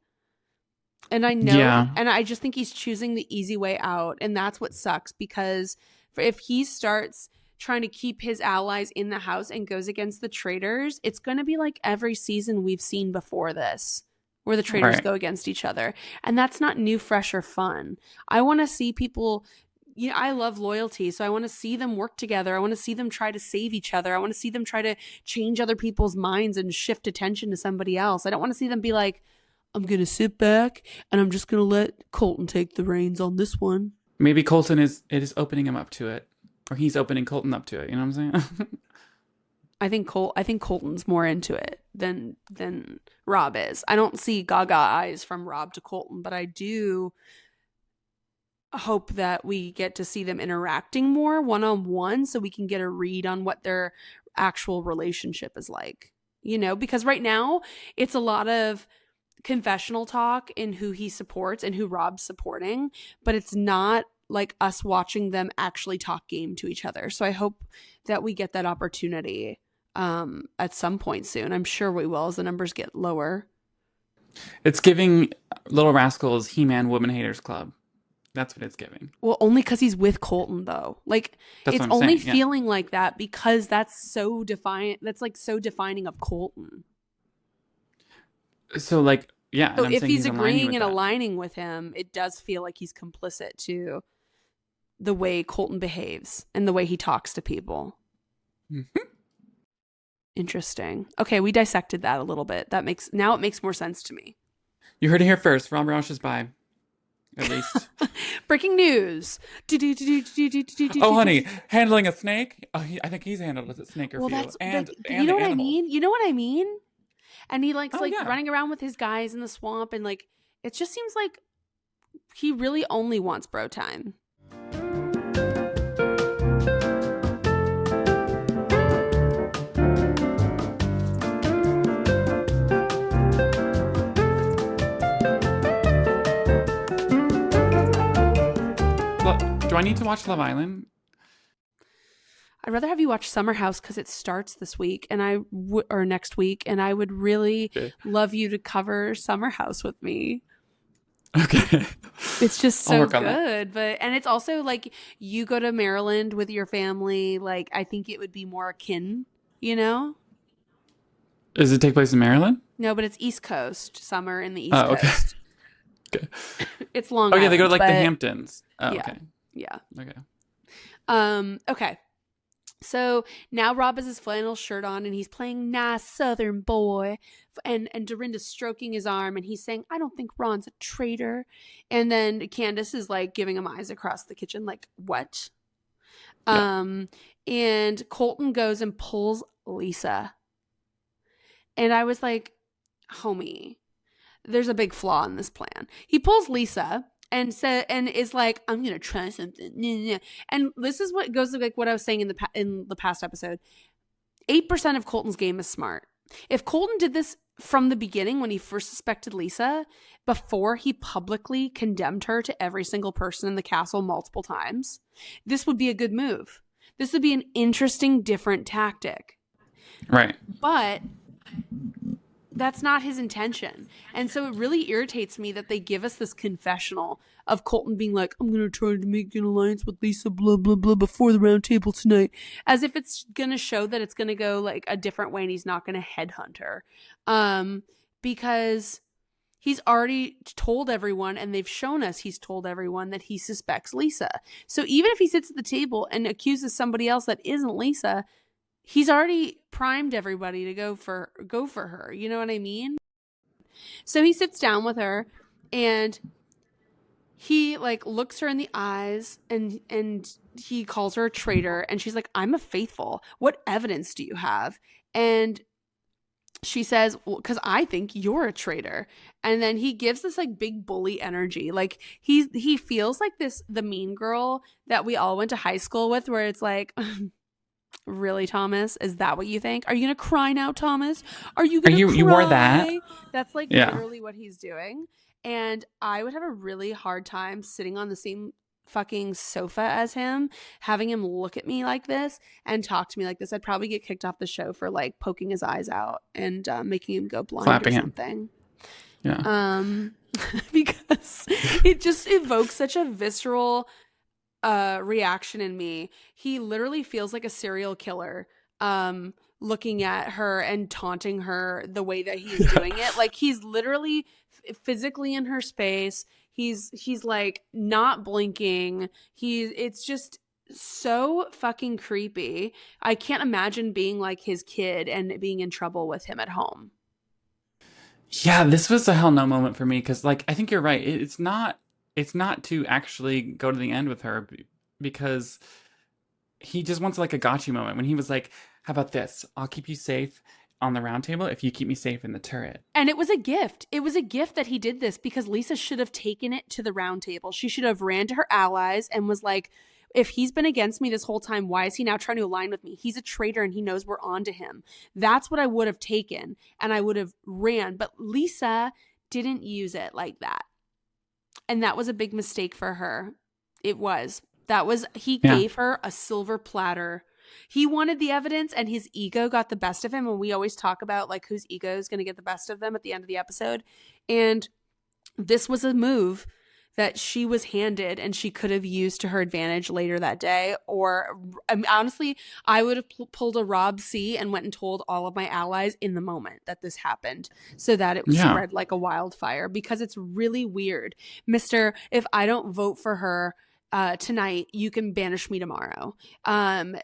And I know, and I just think he's choosing the easy way out, and that's what sucks, because if he starts trying to keep his allies in the house and goes against the traitors, it's going to be like every season we've seen before this, where the traitors go against each other. And that's not new, fresh, or fun. I want to see people, I love loyalty, so I want to see them work together. I want to see them try to save each other. I want to see them try to change other people's minds and shift attention to somebody else. I don't want to see them be like, I'm going to sit back and I'm just going to let Colton take the reins on this one. Maybe Colton is opening him up to it, or he's opening Colton up to it. You know what I'm saying? I think Colton's more into it than Rob is. I don't see gaga eyes from Rob to Colton, but I do hope that we get to see them interacting more one-on-one so we can get a read on what their actual relationship is like. Because right now it's a lot of confessional talk in who he supports and who Rob's supporting, but it's not like us watching them actually talk game to each other. So I hope that we get that opportunity at some point soon. I'm sure we will as the numbers get lower. It's giving Little Rascals He-Man Woman Haters Club. That's what it's giving. Well, only because he's with Colton, though. Like, it's only feeling like that because that's so defiant. That's like so defining of Colton. So, like, yeah. So if he's agreeing and aligning with him, it does feel like he's complicit to the way Colton behaves and the way he talks to people. Mm-hmm. Interesting. Okay, we dissected that a little bit. Now it makes more sense to me. You heard it here first. Rob Roush is bi. At least. Breaking news. Oh, honey, handling a snake? Oh, I think he's handled a snake or few. And you know what I mean? You know what I mean? And he likes yeah. running around with his guys in the swamp, and like it just seems like he really only wants bro time. Do I need to watch Love Island? I'd rather have you watch Summer House because it starts this week or next week, and I would really love you to cover Summer House with me. Okay. It's just so good, and it's also like you go to Maryland with your family. Like I think it would be more akin, Does it take place in Maryland? No, but it's East Coast summer in the East Coast. Okay. It's Long Island. Island. Oh yeah, they go to like the Hamptons. Oh, yeah. Okay. Yeah. Okay. Okay. So now Rob has his flannel shirt on and he's playing nice Southern boy, and Dorinda's stroking his arm and he's saying, I don't think Ron's a traitor. And then Candace is like giving him eyes across the kitchen like, what? Yeah. And Colton goes and pulls Lisa. And I was like, homie, there's a big flaw in this plan. He pulls Lisa and is like, I'm gonna try something. And this is what goes like what I was saying in the past episode. 8% of Colton's game is smart. If Colton did this from the beginning when he first suspected Lisa, before he publicly condemned her to every single person in the castle multiple times, this would be a good move. This would be an interesting, different tactic. Right. But that's not his intention. And so it really irritates me that they give us this confessional of Colton being like, I'm going to try to make an alliance with Lisa, blah, blah, blah, before the round table tonight. As if it's going to show that it's going to go like a different way and he's not going to headhunt her. Because he's already told everyone, and they've shown us he's told everyone that he suspects Lisa. So even if he sits at the table and accuses somebody else that isn't Lisa, he's already primed everybody to go for her. You know what I mean? So he sits down with her and he like looks her in the eyes and he calls her a traitor, and she's like, I'm a faithful. What evidence do you have? And she says, well, because I think you're a traitor. And then he gives this like big bully energy. Like he feels like the mean girl that we all went to high school with, where it's like, really, Thomas? Is that what you think? Are you gonna cry now, Thomas? Are you gonna cry? You wore that? That's like literally what he's doing. And I would have a really hard time sitting on the same fucking sofa as him, having him look at me like this and talk to me like this. I'd probably get kicked off the show for like poking his eyes out and making him go blind Clapping or something. Yeah. Because it just evokes such a visceral reaction in me. He literally feels like a serial killer, looking at her and taunting her the way that he's doing it. Like, he's literally physically in her space. He's like not blinking. It's just so fucking creepy. I can't imagine being like his kid and being in trouble with him at home. Yeah, this was a hell no moment for me because, like, I think you're right. It's not to actually go to the end with her because he just wants like a gotcha moment when he was like, "How about this? I'll keep you safe on the round table if you keep me safe in the turret." And it was a gift. It was a gift that he did this because Lisa should have taken it to the round table. She should have ran to her allies and was like, if he's been against me this whole time, why is he now trying to align with me? He's a traitor and he knows we're on to him. That's what I would have taken, and I would have ran. But Lisa didn't use it like that. And that was a big mistake for her. It was. He gave her a silver platter. He wanted the evidence and his ego got the best of him. And we always talk about like whose ego is going to get the best of them at the end of the episode. And this was a move that she was handed and she could have used to her advantage later that day. Or honestly, I would have pulled a Rob C and went and told all of my allies in the moment that this happened so that it spread like a wildfire, because it's really weird. Mister, if I don't vote for her tonight, you can banish me tomorrow.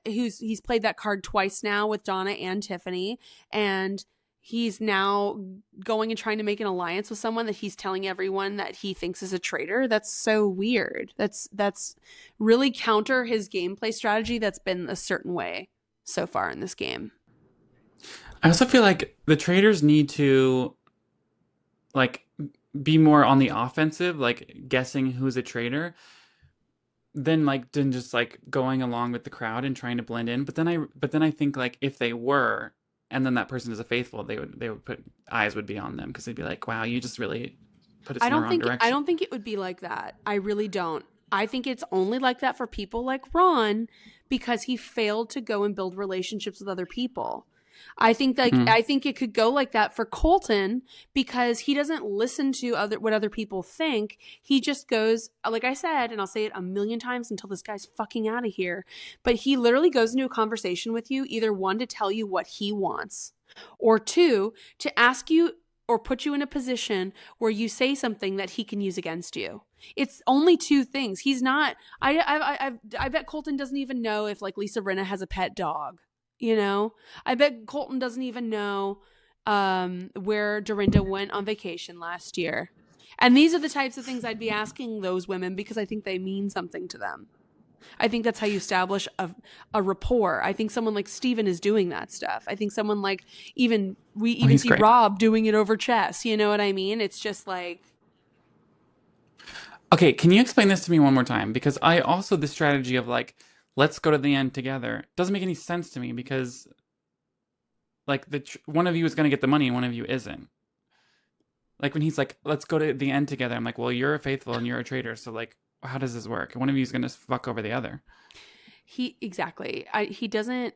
He's played that card twice now with Donna and Tiffany, and he's now going and trying to make an alliance with someone that he's telling everyone that he thinks is a traitor. That's so weird. That's really counter his gameplay strategy that's been a certain way so far in this game. I also feel like the traitors need to like be more on the offensive, like guessing who's a traitor, than just like going along with the crowd and trying to blend in. But then I think like if they were, and then that person is a faithful, they would put eyes would be on them because they'd be like, wow, you just really put us in the wrong direction. I don't think it would be like that. I really don't. I think it's only like that for people like Ron because he failed to go and build relationships with other people. I think I think it could go like that for Colton because he doesn't listen to what other people think. He just goes, like I said, and I'll say it a million times until this guy's fucking out of here. But he literally goes into a conversation with you, either one, to tell you what he wants, or two, to ask you or put you in a position where you say something that he can use against you. It's only two things. He's not. I bet Colton doesn't even know if like Lisa Rinna has a pet dog. You know, I bet Colton doesn't even know where Dorinda went on vacation last year. And these are the types of things I'd be asking those women because I think they mean something to them. I think that's how you establish a rapport. I think someone like Steven is doing that stuff. I think someone like we see great. Rob doing it over chess. You know what I mean? It's just like... Okay, can you explain this to me one more time? Because I also, the strategy of like, let's go to the end together doesn't make any sense to me because like one of you is going to get the money and one of you isn't. Like when he's like, let's go to the end together. I'm like, well, you're a faithful and you're a traitor. So like, how does this work? One of you is going to fuck over the other. Exactly. He doesn't.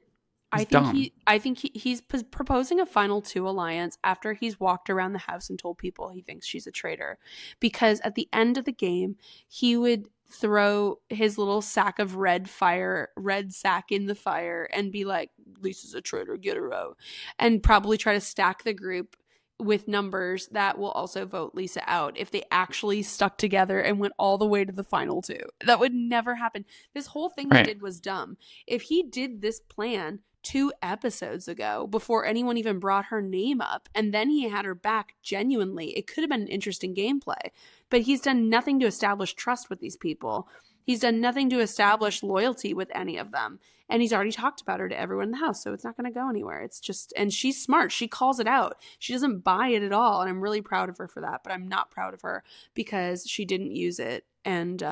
Dumb. I think he's proposing a final two alliance after he's walked around the house and told people he thinks she's a traitor, because at the end of the game, he would throw his little sack of red sack in the fire and be like, Lisa's a traitor, get her out, and probably try to stack the group with numbers that will also vote Lisa out if they actually stuck together and went all the way to the final two. That would never happen. This whole thing he did was dumb. If he did this plan 2 episodes ago before anyone even brought her name up and then he had her back genuinely, it could have been an interesting gameplay. But he's done nothing to establish trust with these people. He's done nothing to establish loyalty with any of them. And he's already talked about her to everyone in the house, so it's not going to go anywhere. It's just, and she's smart. She calls it out. She doesn't buy it at all, and I'm really proud of her for that. But I'm not proud of her because she didn't use it and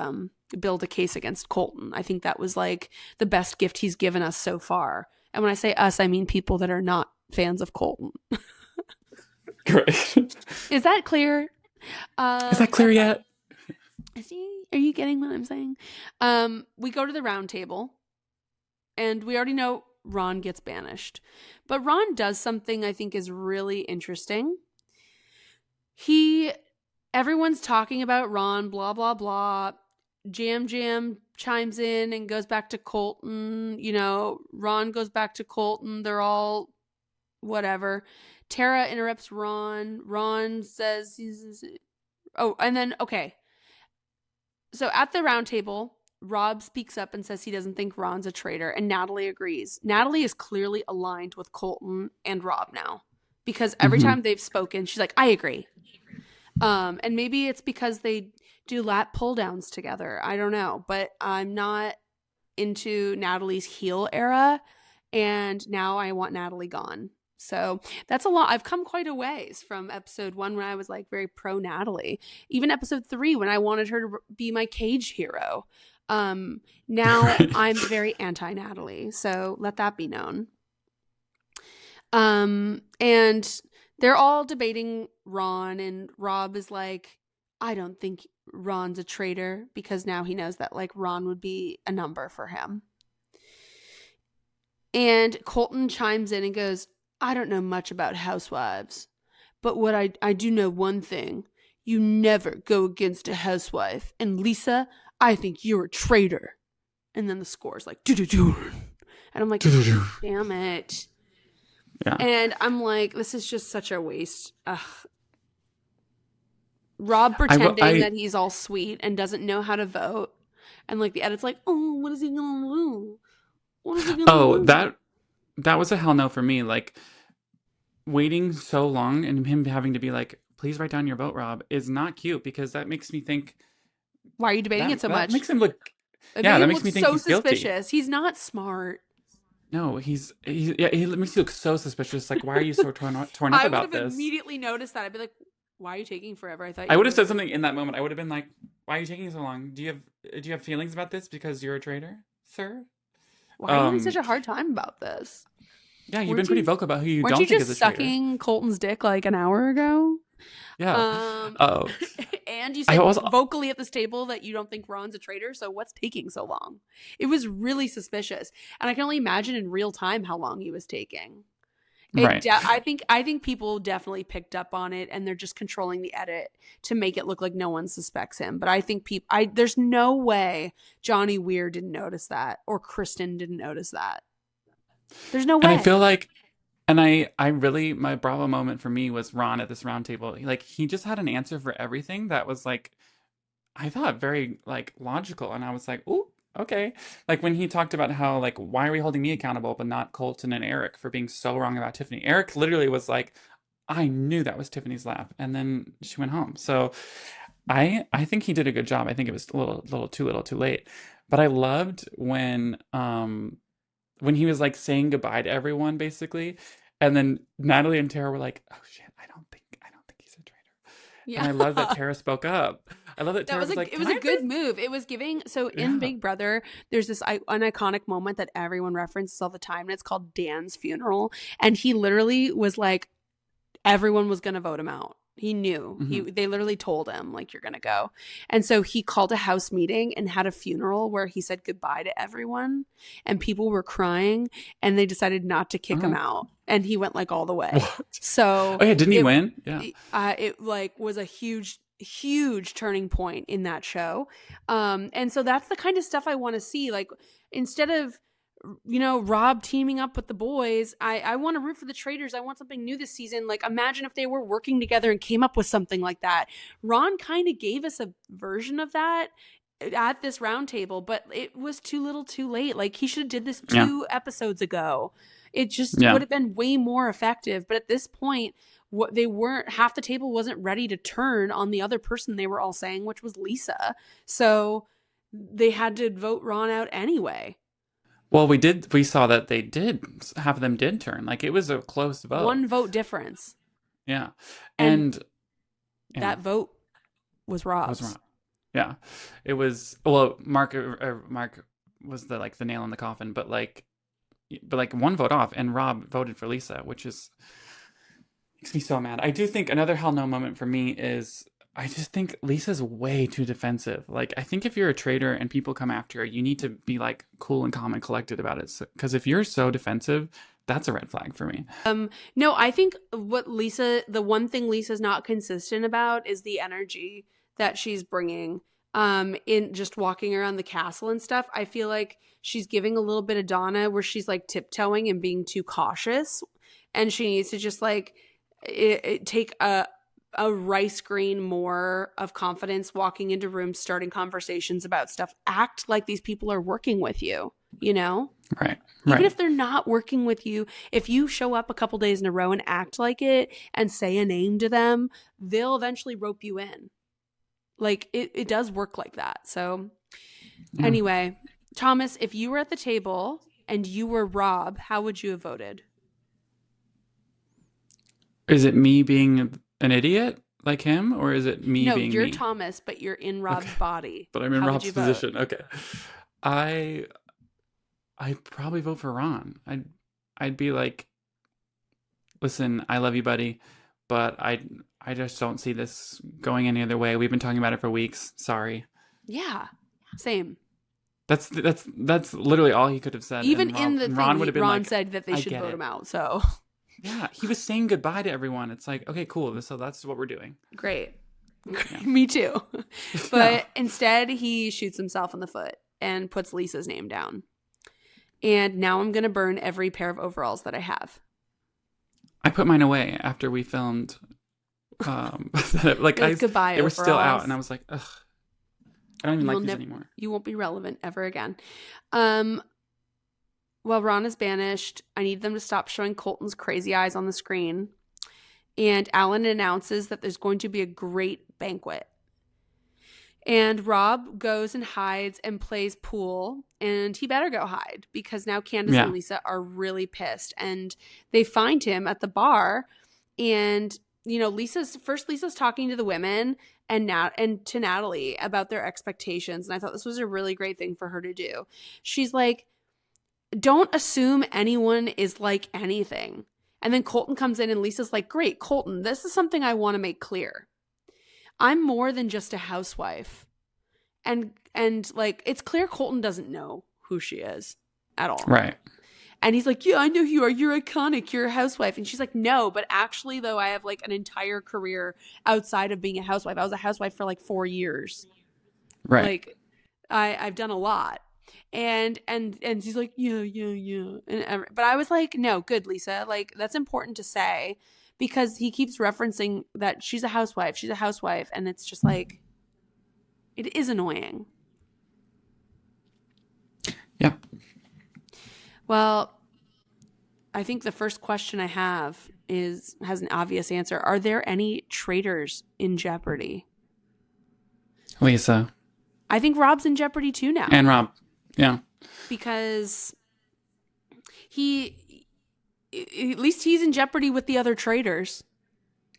build a case against Colton. I think that was like the best gift he's given us so far. And when I say us, I mean people that are not fans of Colton. Great. Is that clear? Is that clear yet? Are you getting what I'm saying? We go to the round table, and we already know Ron gets banished. But Ron does something I think is really interesting. Everyone's talking about Ron, blah, blah, blah. Jam chimes in and goes back to Colton. You know, Ron goes back to Colton. They're all whatever. Tara interrupts Ron. Ron says okay. So at the round table, Rob speaks up and says he doesn't think Ron's a traitor, and Natalie agrees. Natalie is clearly aligned with Colton and Rob now, because every time they've spoken, she's like, I agree. And maybe it's because they do lat pull downs together. I don't know, but I'm not into Natalie's heel era, and now I want Natalie gone. So that's a lot. I've come quite a ways from episode 1 when I was like very pro Natalie, even episode 3 when I wanted her to be my cage hero. Now I'm very anti Natalie, so let that be known. And they're all debating Ron, and Rob is like, I don't think Ron's a traitor, because now he knows that like Ron would be a number for him. And Colton chimes in and goes, I don't know much about housewives, but what I do know one thing. You never go against a housewife. And Lisa, I think you're a traitor. And then the score's like, do-do-do. And I'm like, damn it. Yeah. And I'm like, this is just such a waste. Ugh. Rob pretending that he's all sweet and doesn't know how to vote. And like the edit's like, oh, what is he going to do? What is he going to do? That was a hell no for me. Like, waiting so long and him having to be like, please write down your vote, Rob, is not cute, because that makes me think, why are you debating it so much? That makes him look. That makes me think so he's suspicious. guilty. He's not smart. No, he makes you look so suspicious. Like, why are you so torn up about this? I would have immediately noticed that. I'd be like, why are you taking forever? I would have said something in that moment. I would have been like, why are you taking so long? Do you have feelings about this because you're a traitor, sir? Why are you having such a hard time about this? Yeah, you've been pretty vocal about who you don't think is a traitor. Weren't you just sucking Colton's dick like an hour ago? Yeah. And you said vocally at this table that you don't think Ron's a traitor, so what's taking so long? It was really suspicious. And I can only imagine in real time how long he was taking. Right. I think people definitely picked up on it, and they're just controlling the edit to make it look like no one suspects him. But I think there's no way Johnny Weir didn't notice that, or Kristen didn't notice that. There's no way. And I feel like, I really, my Bravo moment for me was Ron at this round table. Like, he just had an answer for everything that was like, I thought very like logical. And I was like, ooh, okay. Like when he talked about how like, why are we holding me accountable but not Colton and Eric for being so wrong about Tiffany? Eric literally was like, I knew that was Tiffany's lap, and then she went home. So I think he did a good job. I think it was a little too late. But I loved when he was like saying goodbye to everyone basically, and then Natalie and Tara were like, oh shit, I don't think he's a traitor. Yeah. And I love that Tara spoke up. I love that Tara was like, it was a good move. It was giving. So in Big Brother, there's this an iconic moment that everyone references all the time, and it's called Dan's funeral. And he literally was like, everyone was going to vote him out. He knew. They literally told him, like, you're going to go. And so he called a house meeting and had a funeral where he said goodbye to everyone. And people were crying, and they decided not to kick him out. And he went like all the way. What? So didn't he win? Yeah. It like was a huge turning point in that show. And so that's the kind of stuff I want to see. Like, instead of, Rob teaming up with the boys, I want to root for the traitors. I want something new this season. Like, imagine if they were working together and came up with something like that. Ron kind of gave us a version of that at this round table, but it was too little too late. Like, he should have did this 2 episodes ago. It just would have been way more effective. But at this point, half the table wasn't ready to turn on the other person they were all saying, which was Lisa. So they had to vote Ron out anyway. Well, we saw that half of them did turn. Like, it was a close vote. 1 vote difference. Yeah. And that vote was Rob's. Yeah. It was, well, Mark was the nail in the coffin, but 1 vote off, and Rob voted for Lisa, which makes me so mad. I do think another hell no moment for me is, I just think Lisa's way too defensive. Like, I think if you're a traitor and people come after you, you need to be like cool and calm and collected about it. Because if you're so defensive, that's a red flag for me. No, I think the one thing Lisa's not consistent about is the energy that she's bringing. in just walking around the castle and stuff. I feel like she's giving a little bit of Donna where she's like tiptoeing and being too cautious, and she needs to just like take a rice grain more of confidence walking into rooms, starting conversations about stuff. Act like these people are working with you, you know? Right. Even if they're not working with you, if you show up a couple days in a row and act like it and say a name to them, they'll eventually rope you in. Like it does work like that. So anyway, Thomas, if you were at the table and you were Rob, how would you have voted? Is it me being an idiot like him, or is it me being you're me? Thomas, but you're in Rob's body. But I'm in How would Rob's you vote? position. Okay. I'd probably vote for Ron. I'd be like, listen, I love you, buddy, but I just don't see this going any other way. We've been talking about it for weeks. Sorry. Yeah, same. That's literally all he could have said. Even and in the Ron thing, would have been Ron like, said that they I should get vote it. him out. So Yeah, he was saying goodbye to everyone. It's like, okay, cool. So that's what we're doing. great. Me too. But instead, he shoots himself in the foot and puts Lisa's name down. And now I'm going to burn every pair of overalls that I have. I put mine away after we filmed. Like goodbye they were still out, overalls. and I was like, ugh, I don't even like these Never, anymore. you won't be relevant ever again. Well, Ron is banished. I need them to stop showing Colton's crazy eyes on the screen. And Alan announces that there's going to be a great banquet. And Rob goes and hides and plays pool. And he better go hide because now Candace and Lisa are really pissed. And they find him at the bar. And, you know, Lisa's talking to the women and to Natalie about their expectations. And I thought this was a really great thing for her to do. She's like, don't assume anyone is like anything. And then Colton comes in and Lisa's like, great, Colton, this is something I want to make clear. I'm more than just a housewife. And like, it's clear Colton doesn't know who she is at all. Right. And he's like, yeah, I know who you are. You're iconic. You're a housewife. And she's like, no, but actually, though, I have like an entire career outside of being a housewife. I was a housewife for like 4 years. Right. Like, I've done a lot. And she's like, yeah. But I was like, no, good, Lisa. Like, that's important to say because he keeps referencing that she's a housewife. She's a housewife. And it's just like, it is annoying. Yep. Well, I think the first question I have has an obvious answer. Are there any traitors in jeopardy? Lisa. I think Rob's in jeopardy too now. And Rob. Yeah. Because at least he's in jeopardy with the other traitors.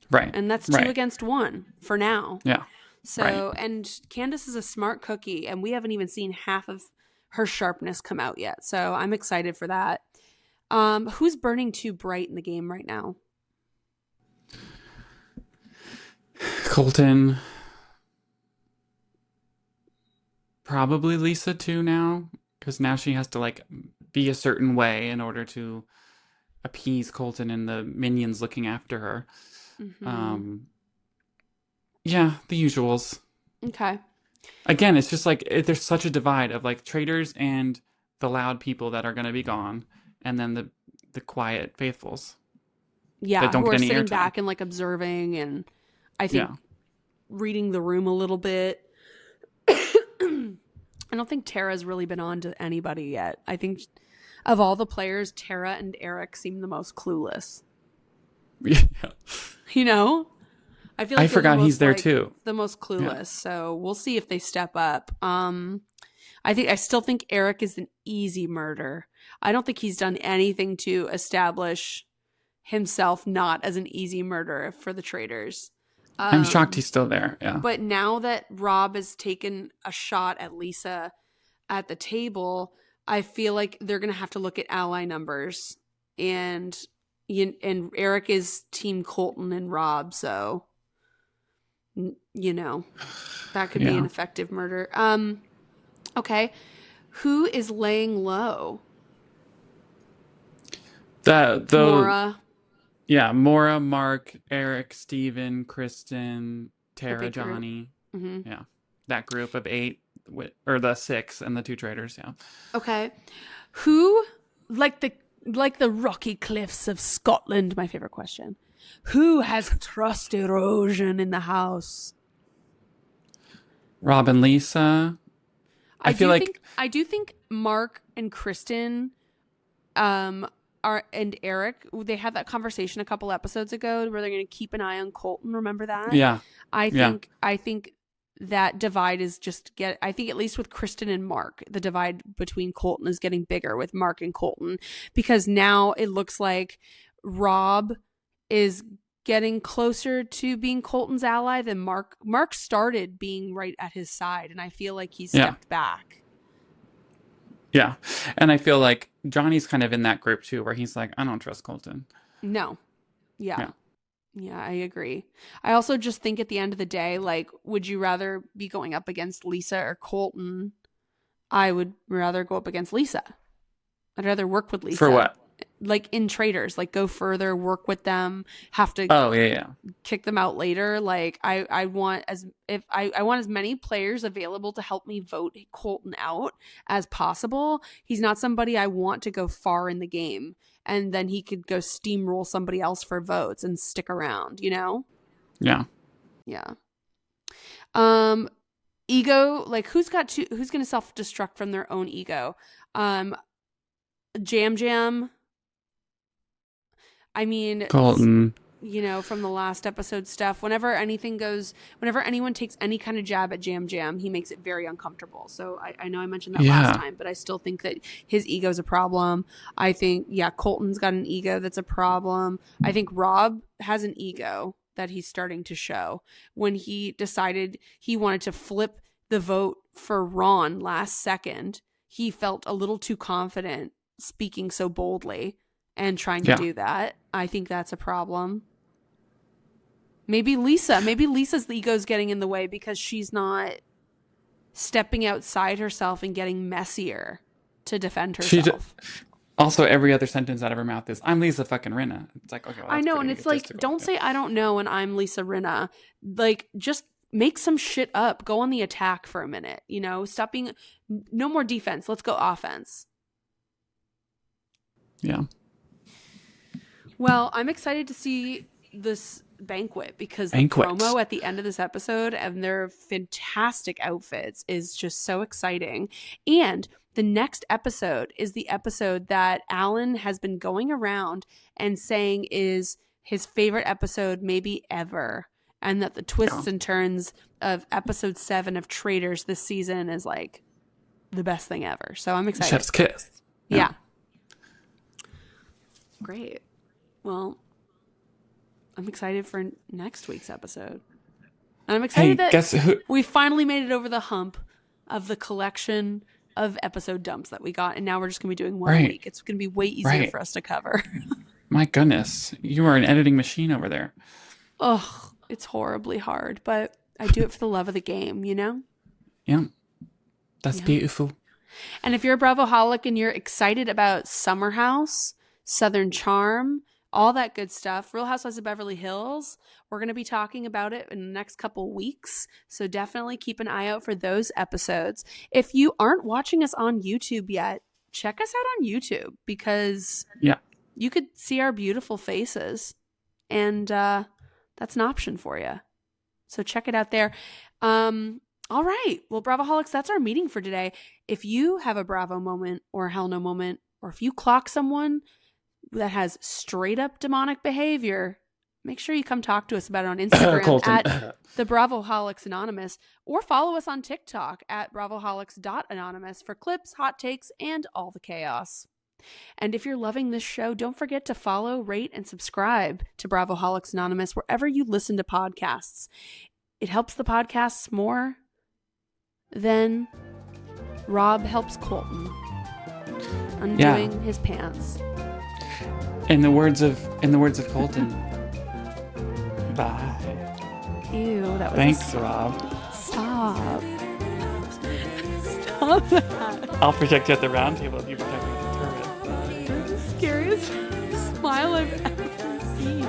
Right. And that's 2 against 1 for now. Yeah. So, and Candace is a smart cookie, and we haven't even seen half of her sharpness come out yet. So I'm excited for that. Who's burning too bright in the game right now? Colton. Probably Lisa too now, because now she has to like be a certain way in order to appease Colton and the minions looking after her. Mm-hmm. Yeah, the usuals. Okay. Again, it's just like there's such a divide of like traitors and the loud people that are going to be gone, and then the quiet faithfuls. Yeah, that don't who get are any sitting airtime. back and like observing, and I think reading the room a little bit. I don't think Tara's really been on to anybody yet. I think of all the players, Tara and Eric seem the most clueless. Yeah. You know? I feel like I forgot he's there too. The most clueless. Yeah. So we'll see if they step up. I still think Eric is an easy murder. I don't think he's done anything to establish himself not as an easy murderer for the traitors. I'm shocked he's still there. Yeah. But now that Rob has taken a shot at Lisa at the table, I feel like they're going to have to look at ally numbers. And Eric is team Colton and Rob. So, you know, that could be an effective murder. Okay. Who is laying low? Maura. Yeah, Maura, Mark, Eric, Steven, Kristen, Tara, Johnny. Mm-hmm. Yeah. that group of 8 or the 6 and the 2 traitors. Yeah. Okay. Who, like the rocky cliffs of Scotland, my favorite question. Who has trust erosion in the house? Rob and Lisa. I do think Mark and Kristen and Eric, they had that conversation a couple episodes ago where they're going to keep an eye on Colton. Remember that? Yeah. I think that divide is I think at least with Kristen and Mark, the divide between Colton is getting bigger with Mark and Colton, because now it looks like Rob is getting closer to being Colton's ally than Mark. Mark started being right at his side, and I feel like he's stepped back. Yeah. And I feel like Johnny's kind of in that group too, where he's like, I don't trust Colton. No. Yeah, I agree. I also just think at the end of the day, like, would you rather be going up against Lisa or Colton? I would rather go up against Lisa. I'd rather work with Lisa. For what? Like in Traitors, like go further, work with them, have to kick them out later. Like I want as many players available to help me vote Colton out as possible. He's not somebody I want to go far in the game, and then he could go steamroll somebody else for votes and stick around, you know? Yeah. Yeah. Ego, like who's going to self-destruct from their own ego? Jam. I mean, Colton. You know, from the last episode stuff, whenever anyone takes any kind of jab at Jam, he makes it very uncomfortable. So I know I mentioned that last time, but I still think that his ego is a problem. I think, Colton's got an ego that's a problem. I think Rob has an ego that he's starting to show. When he decided he wanted to flip the vote for Ron last second, he felt a little too confident speaking so boldly and trying to do that. I think that's a problem. Maybe Lisa's ego's getting in the way because she's not stepping outside herself and getting messier to defend herself. Also, every other sentence out of her mouth is, I'm Lisa fucking Rinna. It's like, okay, well, I know, and it's like, don't say I don't know and I'm Lisa Rinna. Like, just make some shit up. Go on the attack for a minute, you know? Stop being... No more defense. Let's go offense. Yeah. Well, I'm excited to see this banquet because the promo at the end of this episode and their fantastic outfits is just so exciting. And the next episode is the episode that Alan has been going around and saying is his favorite episode maybe ever. And that the twists and turns of episode 7 of Traitors this season is like the best thing ever. So I'm excited. Chef's kiss. Yeah. Great. Well, I'm excited for next week's episode. And I'm excited that we finally made it over the hump of the collection of episode dumps that we got. And now we're just going to be doing one a week. It's going to be way easier for us to cover. My goodness. You are an editing machine over there. Ugh, it's horribly hard. But I do it for the love of the game, you know? Yeah. That's beautiful. And if you're a Bravoholic and you're excited about Summer House, Southern Charm, all that good stuff, Real Housewives of Beverly Hills, we're going to be talking about it in the next couple weeks. So definitely keep an eye out for those episodes. If you aren't watching us on YouTube yet, check us out on YouTube because you could see our beautiful faces. And that's an option for you. So check it out there. All right. Well, Bravoholics, that's our meeting for today. If you have a Bravo moment or a Hell No moment, or if you clock someone that has straight up demonic behavior, make sure you come talk to us about it on Instagram at the Bravoholics Anonymous, or follow us on TikTok at bravoholics.anonymous for clips, hot takes, and all the chaos. And if you're loving this show, don't forget to follow, rate, and subscribe to Bravoholics Anonymous wherever you listen to podcasts. It helps the podcasts more than Rob helps Colton undoing his pants. In the words of Colton, bye. Ew, that was Thanks, Rob. Stop. Stop that. I'll protect you at the round table if you protect me at the tournament. That's the scariest smile I've ever seen.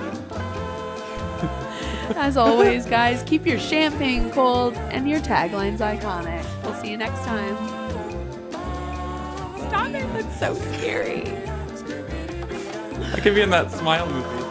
As always, guys, keep your champagne cold and your taglines iconic. We'll see you next time. Stop it. That's so scary. I could be in that Smile movie.